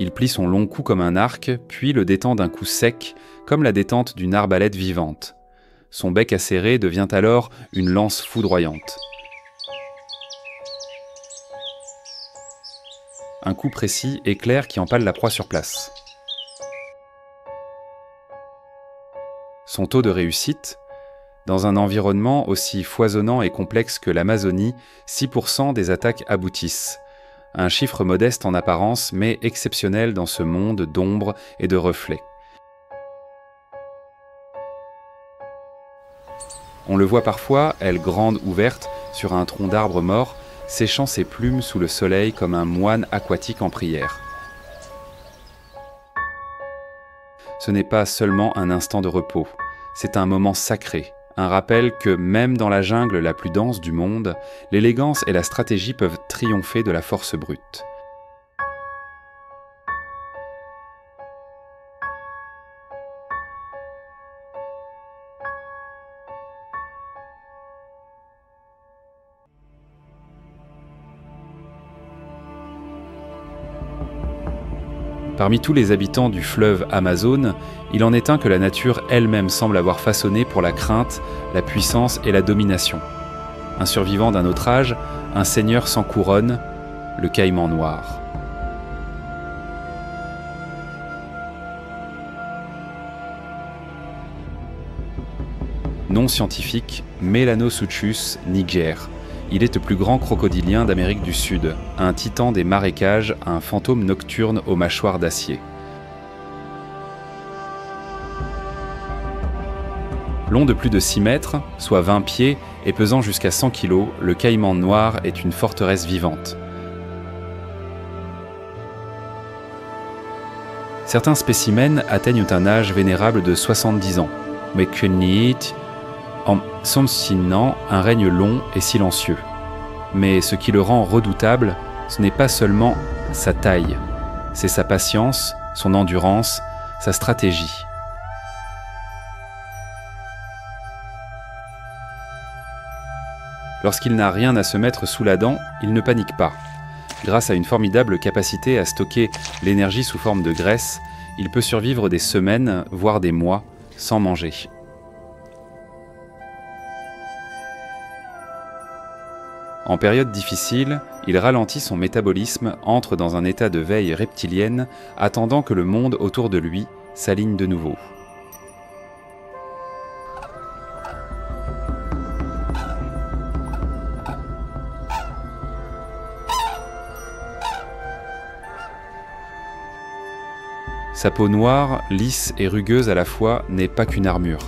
Il plie son long cou comme un arc, puis le détend d'un coup sec, comme la détente d'une arbalète vivante. Son bec acéré devient alors une lance foudroyante. Un coup précis, éclair qui empale la proie sur place. Son taux de réussite, dans un environnement aussi foisonnant et complexe que l'Amazonie, 6% des attaques aboutissent. Un chiffre modeste en apparence, mais exceptionnel dans ce monde d'ombres et de reflets. On le voit parfois, aile grande ouverte, sur un tronc d'arbre mort, séchant ses plumes sous le soleil comme un moine aquatique en prière. Ce n'est pas seulement un instant de repos, c'est un moment sacré, un rappel que même dans la jungle la plus dense du monde, l'élégance et la stratégie peuvent triompher de la force brute. Parmi tous les habitants du fleuve Amazone, il en est un que la nature elle-même semble avoir façonné pour la crainte, la puissance et la domination. Un survivant d'un autre âge, un seigneur sans couronne, le caïman noir. Nom scientifique, Melanosuchus niger. Il est le plus grand crocodilien d'Amérique du Sud, un titan des marécages, un fantôme nocturne aux mâchoires d'acier. Long de plus de 6 mètres, soit 20 pieds, et pesant jusqu'à 100 kg, le caïman noir est une forteresse vivante. Certains spécimens atteignent un âge vénérable de 70 ans, mais en s'ensinant un règne long et silencieux. Mais ce qui le rend redoutable, ce n'est pas seulement sa taille, c'est sa patience, son endurance, sa stratégie. Lorsqu'il n'a rien à se mettre sous la dent, il ne panique pas. Grâce à une formidable capacité à stocker l'énergie sous forme de graisse, il peut survivre des semaines, voire des mois, sans manger. En période difficile, il ralentit son métabolisme, entre dans un état de veille reptilienne, attendant que le monde autour de lui s'aligne de nouveau. Sa peau noire, lisse et rugueuse à la fois, n'est pas qu'une armure.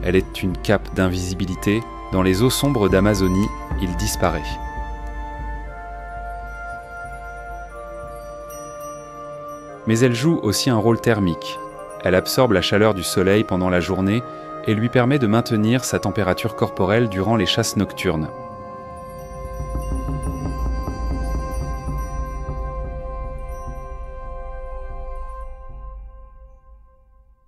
Elle est une cape d'invisibilité. Dans les eaux sombres d'Amazonie, il disparaît. Mais elle joue aussi un rôle thermique. Elle absorbe la chaleur du soleil pendant la journée et lui permet de maintenir sa température corporelle durant les chasses nocturnes.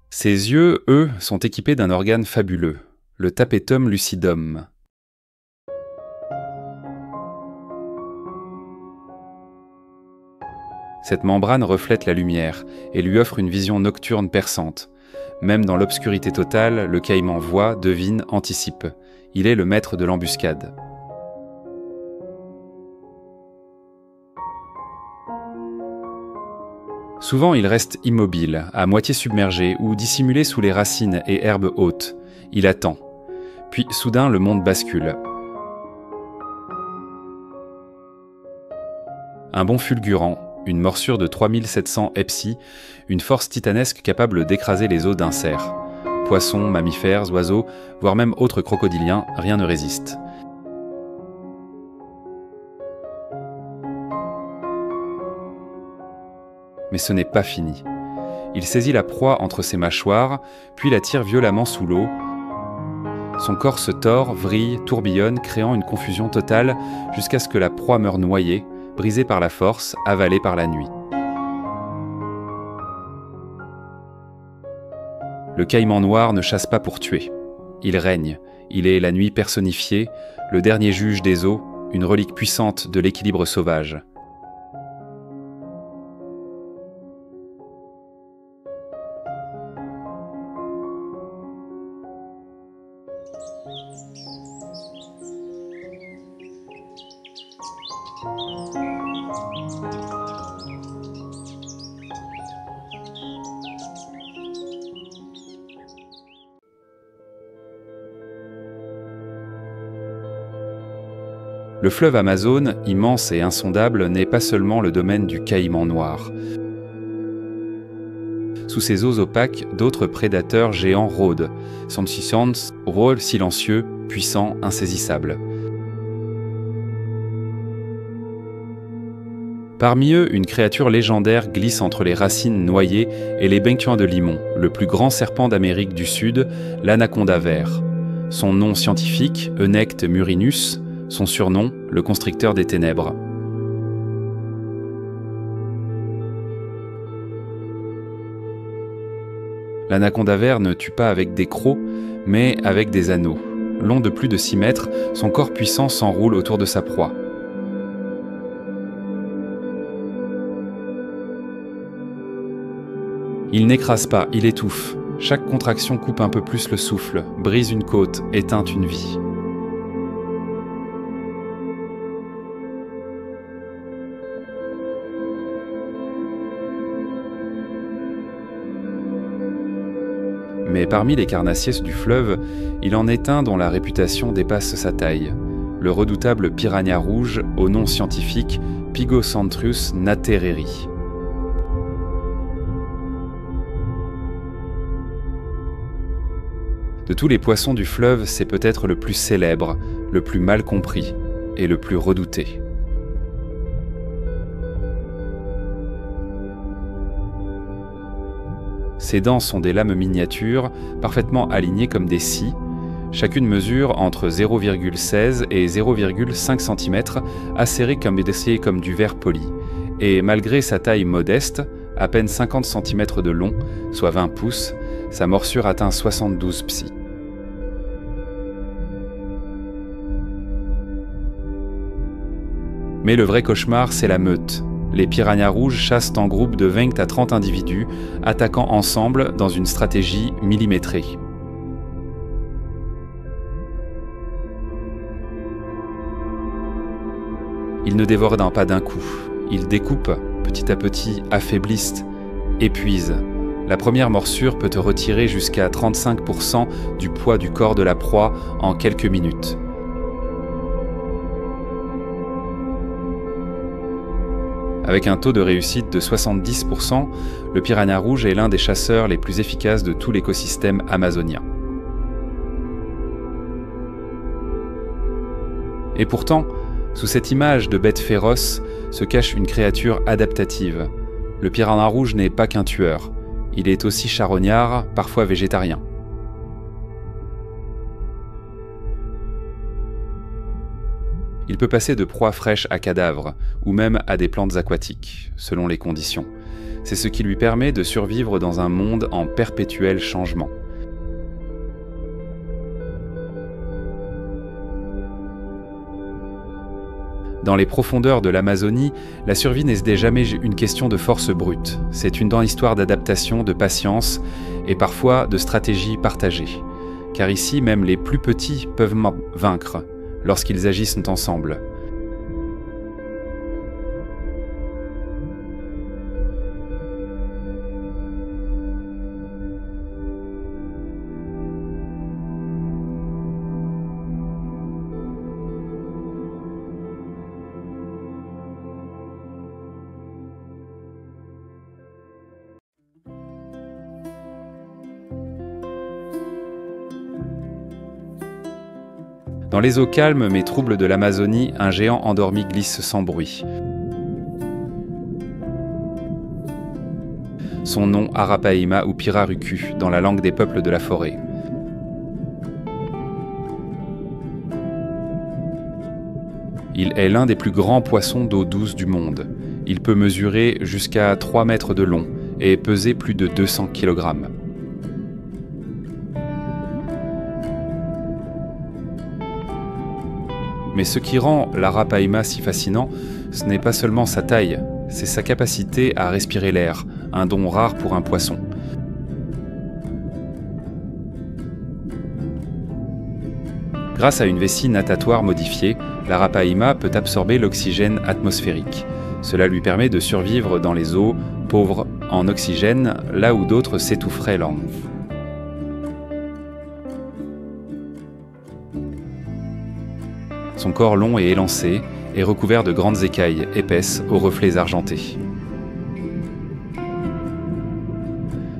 Ses yeux, eux, sont équipés d'un organe fabuleux, le tapetum lucidum. Cette membrane reflète la lumière et lui offre une vision nocturne perçante. Même dans l'obscurité totale, le caïman voit, devine, anticipe. Il est le maître de l'embuscade. Souvent, il reste immobile, à moitié submergé ou dissimulé sous les racines et herbes hautes. Il attend. Puis, soudain, le monde bascule. Un bond fulgurant, une morsure de 3700 hepsi, une force titanesque capable d'écraser les os d'un cerf. Poissons, mammifères, oiseaux, voire même autres crocodiliens, rien ne résiste. Mais ce n'est pas fini. Il saisit la proie entre ses mâchoires, puis la tire violemment sous l'eau. Son corps se tord, vrille, tourbillonne, créant une confusion totale jusqu'à ce que la proie meure noyée, brisée par la force, avalée par la nuit. Le caïman noir ne chasse pas pour tuer. Il règne. Il est la nuit personnifiée, le dernier juge des eaux, une relique puissante de l'équilibre sauvage. Le fleuve Amazone, immense et insondable, n'est pas seulement le domaine du caïman noir. Sous ses eaux opaques, d'autres prédateurs géants rôdent. Sonsissons, rôle silencieux, puissant, insaisissable. Parmi eux, une créature légendaire glisse entre les racines noyées et les bencuins de limon, le plus grand serpent d'Amérique du Sud, l'anaconda vert. Son nom scientifique, Eunectes murinus, son surnom, le constricteur des ténèbres. L'anaconda vert ne tue pas avec des crocs, mais avec des anneaux. Long de plus de 6 mètres, son corps puissant s'enroule autour de sa proie. Il n'écrase pas, il étouffe. Chaque contraction coupe un peu plus le souffle, brise une côte, éteint une vie. Mais parmi les carnassiers du fleuve, il en est un dont la réputation dépasse sa taille. Le redoutable piranha rouge, au nom scientifique Pygocentrus natereri. De tous les poissons du fleuve, c'est peut-être le plus célèbre, le plus mal compris et le plus redouté. Ses dents sont des lames miniatures, parfaitement alignées comme des scies. Chacune mesure entre 0,16 et 0,5 cm, acérées comme du verre poli. Et malgré sa taille modeste, à peine 50 cm de long, soit 20 pouces, sa morsure atteint 72 psi. Mais le vrai cauchemar, c'est la meute. Les piranhas rouges chassent en groupe de 20 à 30 individus, attaquant ensemble dans une stratégie millimétrée. Ils ne dévorent pas d'un coup. Ils découpent, petit à petit, affaiblissent, épuisent. La première morsure peut te retirer jusqu'à 35% du poids du corps de la proie en quelques minutes. Avec un taux de réussite de 70%, le piranha rouge est l'un des chasseurs les plus efficaces de tout l'écosystème amazonien. Et pourtant, sous cette image de bête féroce se cache une créature adaptative. Le piranha rouge n'est pas qu'un tueur, il est aussi charognard, parfois végétarien. Il peut passer de proies fraîches à cadavres, ou même à des plantes aquatiques, selon les conditions. C'est ce qui lui permet de survivre dans un monde en perpétuel changement. Dans les profondeurs de l'Amazonie, la survie n'est jamais une question de force brute. C'est une histoire d'adaptation, de patience et parfois de stratégie partagée. Car ici, même les plus petits peuvent vaincre lorsqu'ils agissent ensemble. Dans les eaux calmes mais troubles de l'Amazonie, un géant endormi glisse sans bruit. Son nom, Arapaima ou Pirarucu, dans la langue des peuples de la forêt. Il est l'un des plus grands poissons d'eau douce du monde. Il peut mesurer jusqu'à 3 mètres de long et peser plus de 200 kg. Mais ce qui rend l'Arapaima si fascinant, ce n'est pas seulement sa taille, c'est sa capacité à respirer l'air, un don rare pour un poisson. Grâce à une vessie natatoire modifiée, l'Arapaima peut absorber l'oxygène atmosphérique. Cela lui permet de survivre dans les eaux pauvres en oxygène, là où d'autres s'étoufferaient lentement. Son corps long et élancé est recouvert de grandes écailles épaisses aux reflets argentés.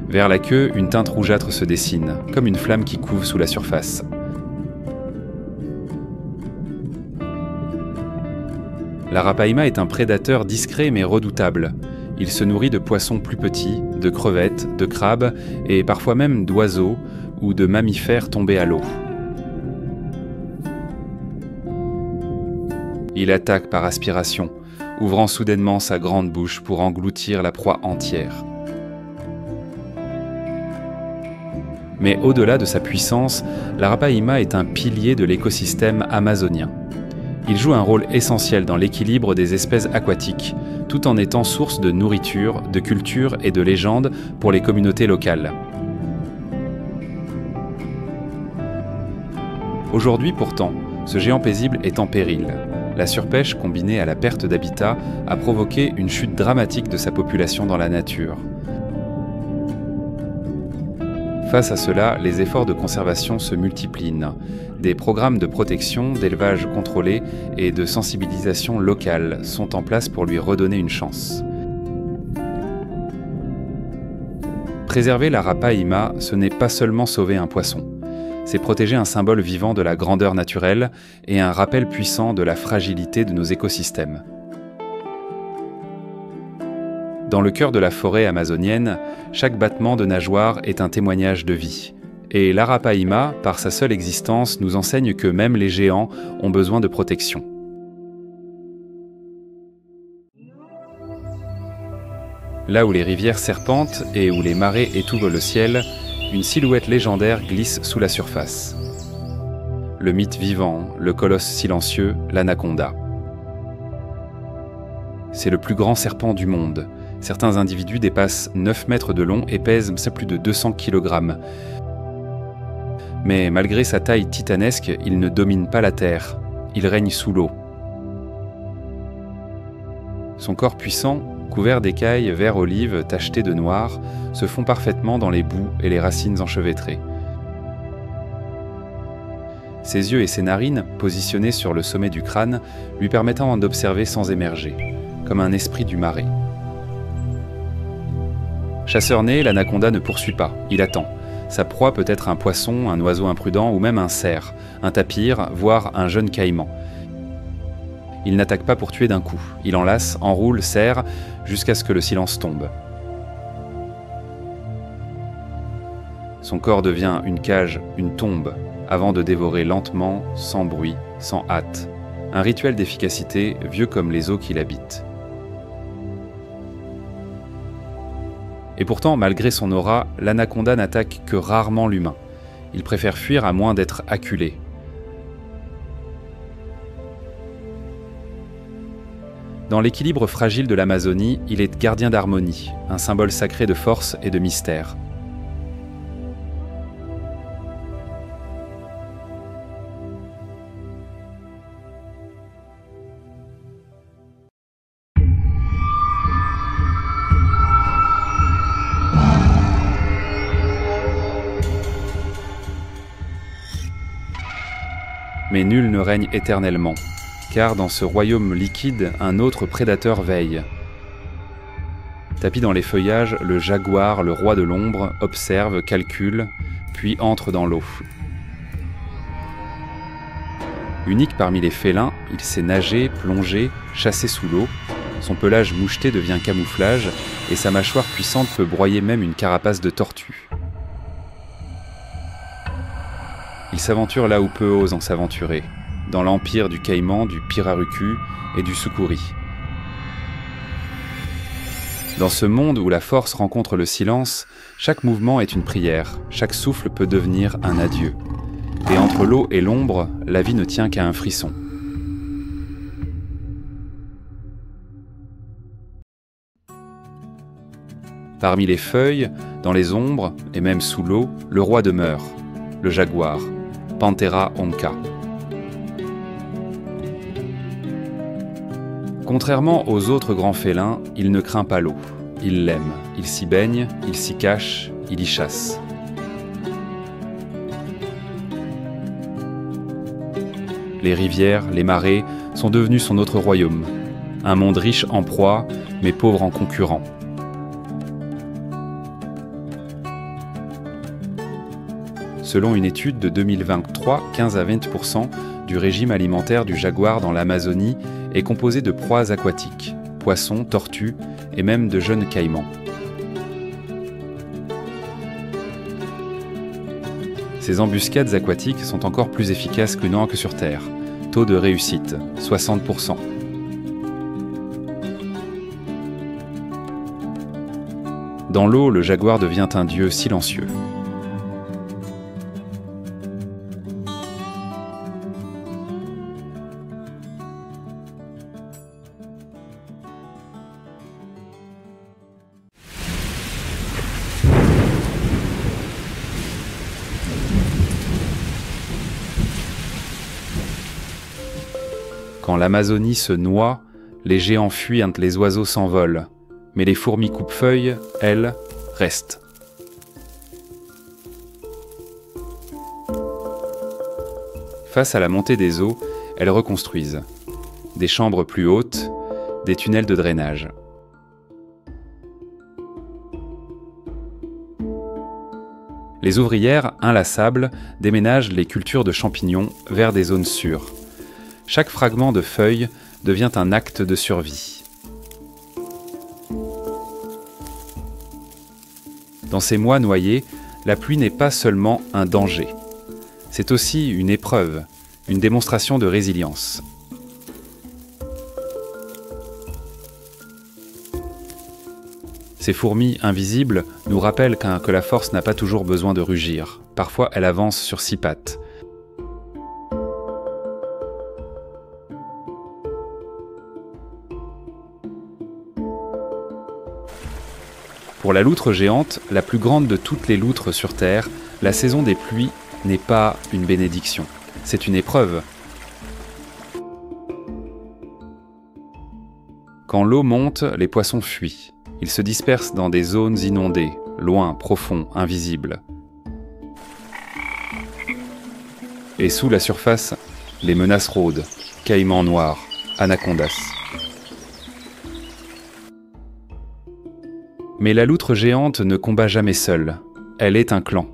Vers la queue, une teinte rougeâtre se dessine, comme une flamme qui couve sous la surface. L'arapaima est un prédateur discret mais redoutable. Il se nourrit de poissons plus petits, de crevettes, de crabes et parfois même d'oiseaux ou de mammifères tombés à l'eau. Il attaque par aspiration, ouvrant soudainement sa grande bouche pour engloutir la proie entière. Mais au-delà de sa puissance, l'arapaima est un pilier de l'écosystème amazonien. Il joue un rôle essentiel dans l'équilibre des espèces aquatiques, tout en étant source de nourriture, de culture et de légendes pour les communautés locales. Aujourd'hui pourtant, ce géant paisible est en péril. La surpêche combinée à la perte d'habitat a provoqué une chute dramatique de sa population dans la nature. Face à cela, les efforts de conservation se multiplient. Des programmes de protection, d'élevage contrôlé et de sensibilisation locale sont en place pour lui redonner une chance. Préserver l'arapaima, ce n'est pas seulement sauver un poisson. C'est protéger un symbole vivant de la grandeur naturelle et un rappel puissant de la fragilité de nos écosystèmes. Dans le cœur de la forêt amazonienne, chaque battement de nageoire est un témoignage de vie. Et l'arapaima, par sa seule existence, nous enseigne que même les géants ont besoin de protection. Là où les rivières serpentent et où les marées étouffent le ciel, une silhouette légendaire glisse sous la surface. Le mythe vivant, le colosse silencieux, l'anaconda. C'est le plus grand serpent du monde. Certains individus dépassent 9 mètres de long et pèsent plus de 200 kg. Mais malgré sa taille titanesque, il ne domine pas la terre. Il règne sous l'eau. Son corps puissant, couvert d'écailles vert olive tachetées de noir, se fond parfaitement dans les boues et les racines enchevêtrées. Ses yeux et ses narines, positionnés sur le sommet du crâne, lui permettant d'observer sans émerger, comme un esprit du marais. Chasseur né, l'anaconda ne poursuit pas, il attend. Sa proie peut être un poisson, un oiseau imprudent ou même un cerf, un tapir, voire un jeune caïman. Il n'attaque pas pour tuer d'un coup, il enlace, enroule, serre, jusqu'à ce que le silence tombe. Son corps devient une cage, une tombe, avant de dévorer lentement, sans bruit, sans hâte. Un rituel d'efficacité vieux comme les eaux qui l'habitent. Et pourtant, malgré son aura, l'anaconda n'attaque que rarement l'humain. Il préfère fuir à moins d'être acculé. Dans l'équilibre fragile de l'Amazonie, il est gardien d'harmonie, un symbole sacré de force et de mystère. Mais nul ne règne éternellement, car dans ce royaume liquide, un autre prédateur veille. Tapi dans les feuillages, le jaguar, le roi de l'ombre, observe, calcule, puis entre dans l'eau. Unique parmi les félins, il sait nager, plonger, chasser sous l'eau. Son pelage moucheté devient camouflage, et sa mâchoire puissante peut broyer même une carapace de tortue. Il s'aventure là où peu osent en s'aventurer, dans l'empire du caïman, du pirarucu et du sucuri. Dans ce monde où la force rencontre le silence, chaque mouvement est une prière, chaque souffle peut devenir un adieu. Et entre l'eau et l'ombre, la vie ne tient qu'à un frisson. Parmi les feuilles, dans les ombres et même sous l'eau, le roi demeure, le jaguar, Panthera onca. Contrairement aux autres grands félins, il ne craint pas l'eau. Il l'aime, il s'y baigne, il s'y cache, il y chasse. Les rivières, les marais sont devenus son autre royaume. Un monde riche en proies, mais pauvre en concurrents. Selon une étude de 2023, 15 à 20% du régime alimentaire du jaguar dans l'Amazonie est composé de proies aquatiques, poissons, tortues et même de jeunes caïmans. Ces embuscades aquatiques sont encore plus efficaces qu'une ancre sur terre. Taux de réussite, 60%. Dans l'eau, le jaguar devient un dieu silencieux. Quand l'Amazonie se noie, les géants fuient et les oiseaux s'envolent. Mais les fourmis coupe-feuilles, elles, restent. Face à la montée des eaux, elles reconstruisent. Des chambres plus hautes, des tunnels de drainage. Les ouvrières, inlassables, déménagent les cultures de champignons vers des zones sûres. Chaque fragment de feuille devient un acte de survie. Dans ces mois noyés, la pluie n'est pas seulement un danger. C'est aussi une épreuve, une démonstration de résilience. Ces fourmis invisibles nous rappellent que la force n'a pas toujours besoin de rugir. Parfois, elle avance sur 6 pattes. Pour la loutre géante, la plus grande de toutes les loutres sur Terre, la saison des pluies n'est pas une bénédiction, c'est une épreuve. Quand l'eau monte, les poissons fuient. Ils se dispersent dans des zones inondées, loin, profonds, invisibles. Et sous la surface, les menaces rôdent, caïmans noirs, anacondas. Mais la loutre géante ne combat jamais seule. Elle est un clan,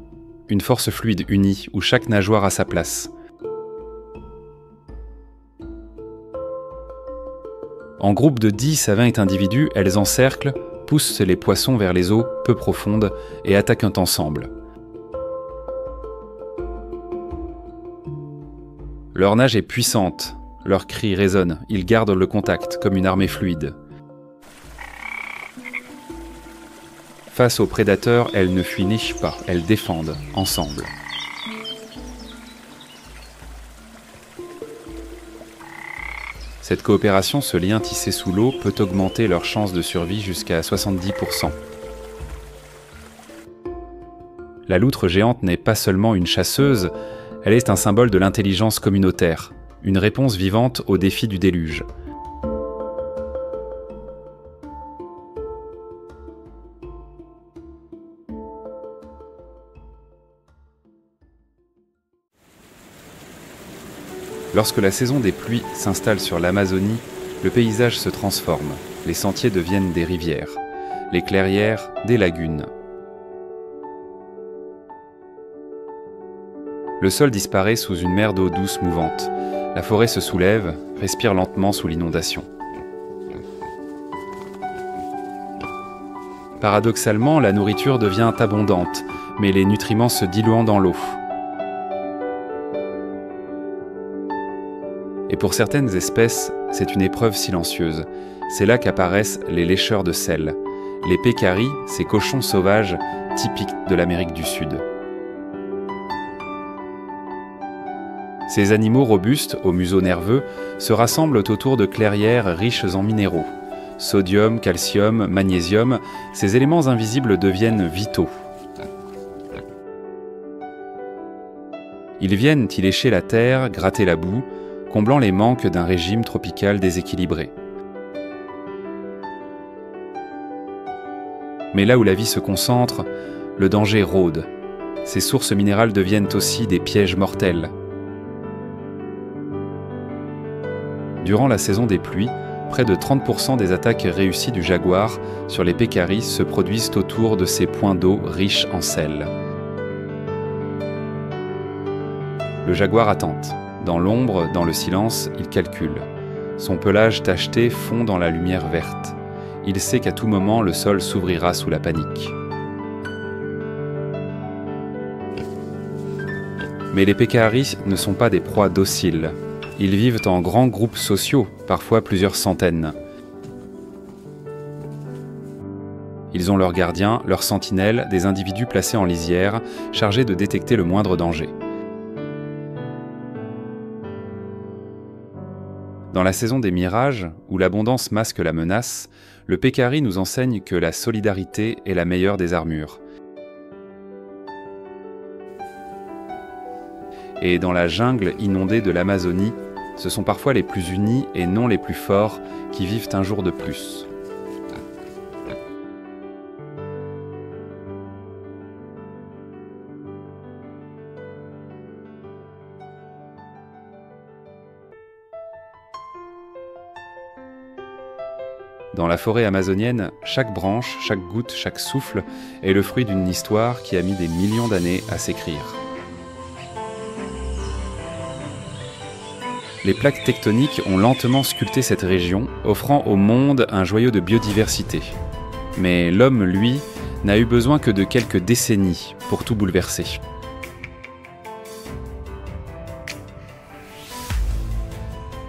une force fluide unie où chaque nageoire a sa place. En groupe de 10 à 20 individus, elles encerclent, poussent les poissons vers les eaux peu profondes et attaquent ensemble. Leur nage est puissante, leurs cris résonnent, ils gardent le contact comme une armée fluide. Face aux prédateurs, elles ne fuient nichent pas, elles défendent, ensemble. Cette coopération, ce lien tissé sous l'eau, peut augmenter leurs chances de survie jusqu'à 70%. La loutre géante n'est pas seulement une chasseuse, elle est un symbole de l'intelligence communautaire, une réponse vivante au défi du déluge. Lorsque la saison des pluies s'installe sur l'Amazonie, le paysage se transforme. Les sentiers deviennent des rivières, les clairières des lagunes. Le sol disparaît sous une mer d'eau douce mouvante. La forêt se soulève, respire lentement sous l'inondation. Paradoxalement, la nourriture devient abondante, mais les nutriments se diluant dans l'eau. Et pour certaines espèces, c'est une épreuve silencieuse. C'est là qu'apparaissent les lécheurs de sel, les pécaris, ces cochons sauvages typiques de l'Amérique du Sud. Ces animaux robustes, au museau nerveux, se rassemblent autour de clairières riches en minéraux. Sodium, calcium, magnésium, ces éléments invisibles deviennent vitaux. Ils viennent y lécher la terre, gratter la boue, comblant les manques d'un régime tropical déséquilibré. Mais là où la vie se concentre, le danger rôde. Ces sources minérales deviennent aussi des pièges mortels. Durant la saison des pluies, près de 30% des attaques réussies du jaguar sur les peccaris se produisent autour de ces points d'eau riches en sel. Le jaguar attente. Dans l'ombre, dans le silence, il calcule. Son pelage tacheté fond dans la lumière verte. Il sait qu'à tout moment, le sol s'ouvrira sous la panique. Mais les peccaris ne sont pas des proies dociles. Ils vivent en grands groupes sociaux, parfois plusieurs centaines. Ils ont leurs gardiens, leurs sentinelles, des individus placés en lisière, chargés de détecter le moindre danger. Dans la saison des mirages, où l'abondance masque la menace, le pécari nous enseigne que la solidarité est la meilleure des armures. Et dans la jungle inondée de l'Amazonie, ce sont parfois les plus unis et non les plus forts qui vivent un jour de plus. Dans la forêt amazonienne, chaque branche, chaque goutte, chaque souffle est le fruit d'une histoire qui a mis des millions d'années à s'écrire. Les plaques tectoniques ont lentement sculpté cette région, offrant au monde un joyau de biodiversité. Mais l'homme, lui, n'a eu besoin que de quelques décennies pour tout bouleverser.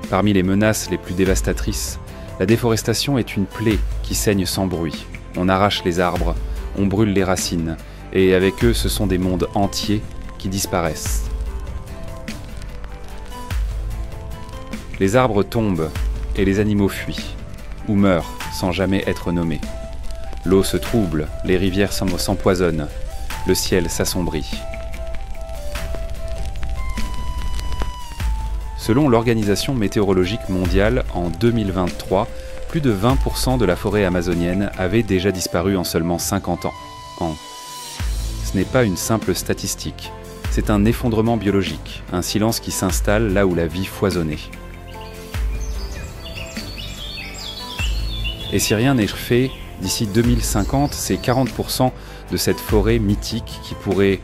Parmi les menaces les plus dévastatrices, la déforestation est une plaie qui saigne sans bruit. On arrache les arbres, on brûle les racines, et avec eux, ce sont des mondes entiers qui disparaissent. Les arbres tombent et les animaux fuient, ou meurent sans jamais être nommés. L'eau se trouble, les rivières s'empoisonnent, le ciel s'assombrit. Selon l'Organisation météorologique mondiale, en 2023, plus de 20% de la forêt amazonienne avait déjà disparu en seulement 50 ans. Ce n'est pas une simple statistique, c'est un effondrement biologique, un silence qui s'installe là où la vie foisonnait. Et si rien n'est fait, d'ici 2050, c'est 40% de cette forêt mythique qui pourrait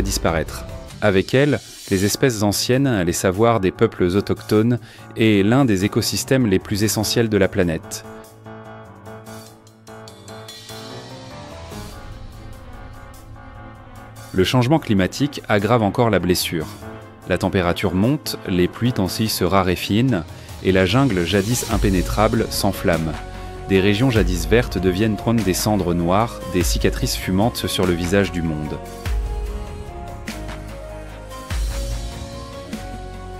disparaître. Avec elle, les espèces anciennes, les savoirs des peuples autochtones et l'un des écosystèmes les plus essentiels de la planète. Le changement climatique aggrave encore la blessure. La température monte, les pluies aussi se raréfient, et la jungle jadis impénétrable s'enflamme. Des régions jadis vertes deviennent des cendres noires, des cicatrices fumantes sur le visage du monde.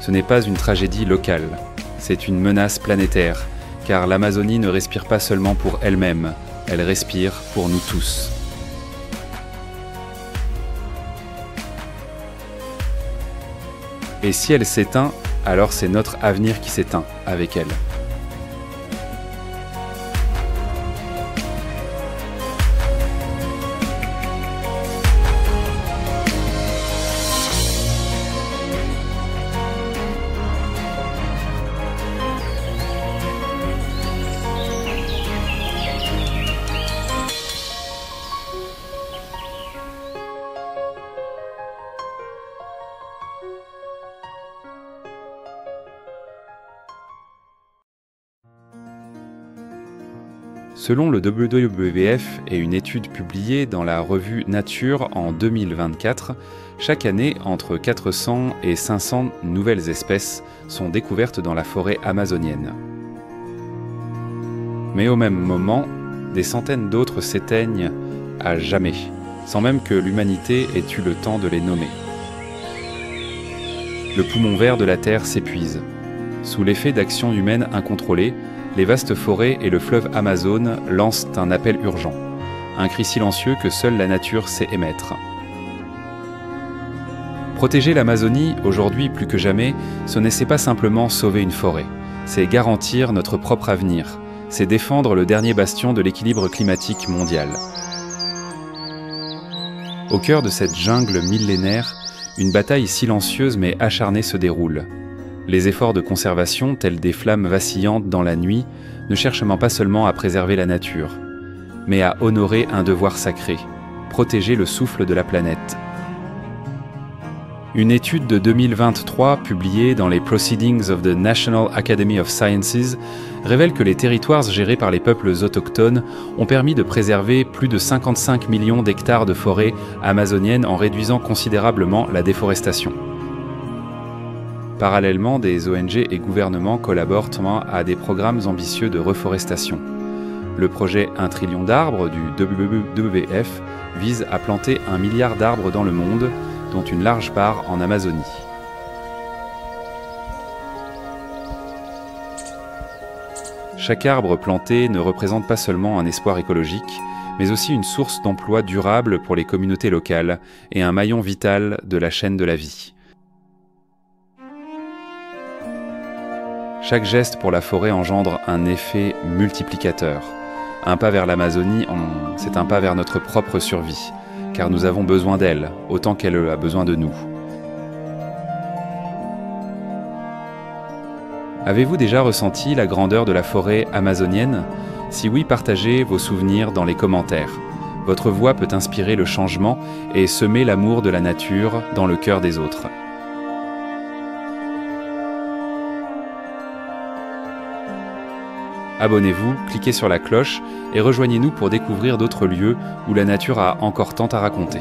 Ce n'est pas une tragédie locale, c'est une menace planétaire, car l'Amazonie ne respire pas seulement pour elle-même, elle respire pour nous tous. Et si elle s'éteint, alors c'est notre avenir qui s'éteint avec elle. Selon le WWF et une étude publiée dans la revue Nature en 2024, chaque année, entre 400 et 500 nouvelles espèces sont découvertes dans la forêt amazonienne. Mais au même moment, des centaines d'autres s'éteignent à jamais, sans même que l'humanité ait eu le temps de les nommer. Le poumon vert de la Terre s'épuise. Sous l'effet d'actions humaines incontrôlées, les vastes forêts et le fleuve Amazone lancent un appel urgent, un cri silencieux que seule la nature sait émettre. Protéger l'Amazonie, aujourd'hui plus que jamais, ce n'est pas simplement sauver une forêt, c'est garantir notre propre avenir, c'est défendre le dernier bastion de l'équilibre climatique mondial. Au cœur de cette jungle millénaire, une bataille silencieuse mais acharnée se déroule. Les efforts de conservation, tels des flammes vacillantes dans la nuit, ne cherchent pas seulement à préserver la nature, mais à honorer un devoir sacré, protéger le souffle de la planète. Une étude de 2023, publiée dans les Proceedings of the National Academy of Sciences, révèle que les territoires gérés par les peuples autochtones ont permis de préserver plus de 55 millions d'hectares de forêts amazoniennes en réduisant considérablement la déforestation. Parallèlement, des ONG et gouvernements collaborent à des programmes ambitieux de reforestation. Le projet 1 trillion d'arbres du WWF vise à planter 1 milliard d'arbres dans le monde, dont une large part en Amazonie. Chaque arbre planté ne représente pas seulement un espoir écologique, mais aussi une source d'emploi durable pour les communautés locales et un maillon vital de la chaîne de la vie. Chaque geste pour la forêt engendre un effet multiplicateur. Un pas vers l'Amazonie, c'est un pas vers notre propre survie, car nous avons besoin d'elle, autant qu'elle a besoin de nous. Avez-vous déjà ressenti la grandeur de la forêt amazonienne? Si oui, partagez vos souvenirs dans les commentaires. Votre voix peut inspirer le changement et semer l'amour de la nature dans le cœur des autres. Abonnez-vous, cliquez sur la cloche et rejoignez-nous pour découvrir d'autres lieux où la nature a encore tant à raconter.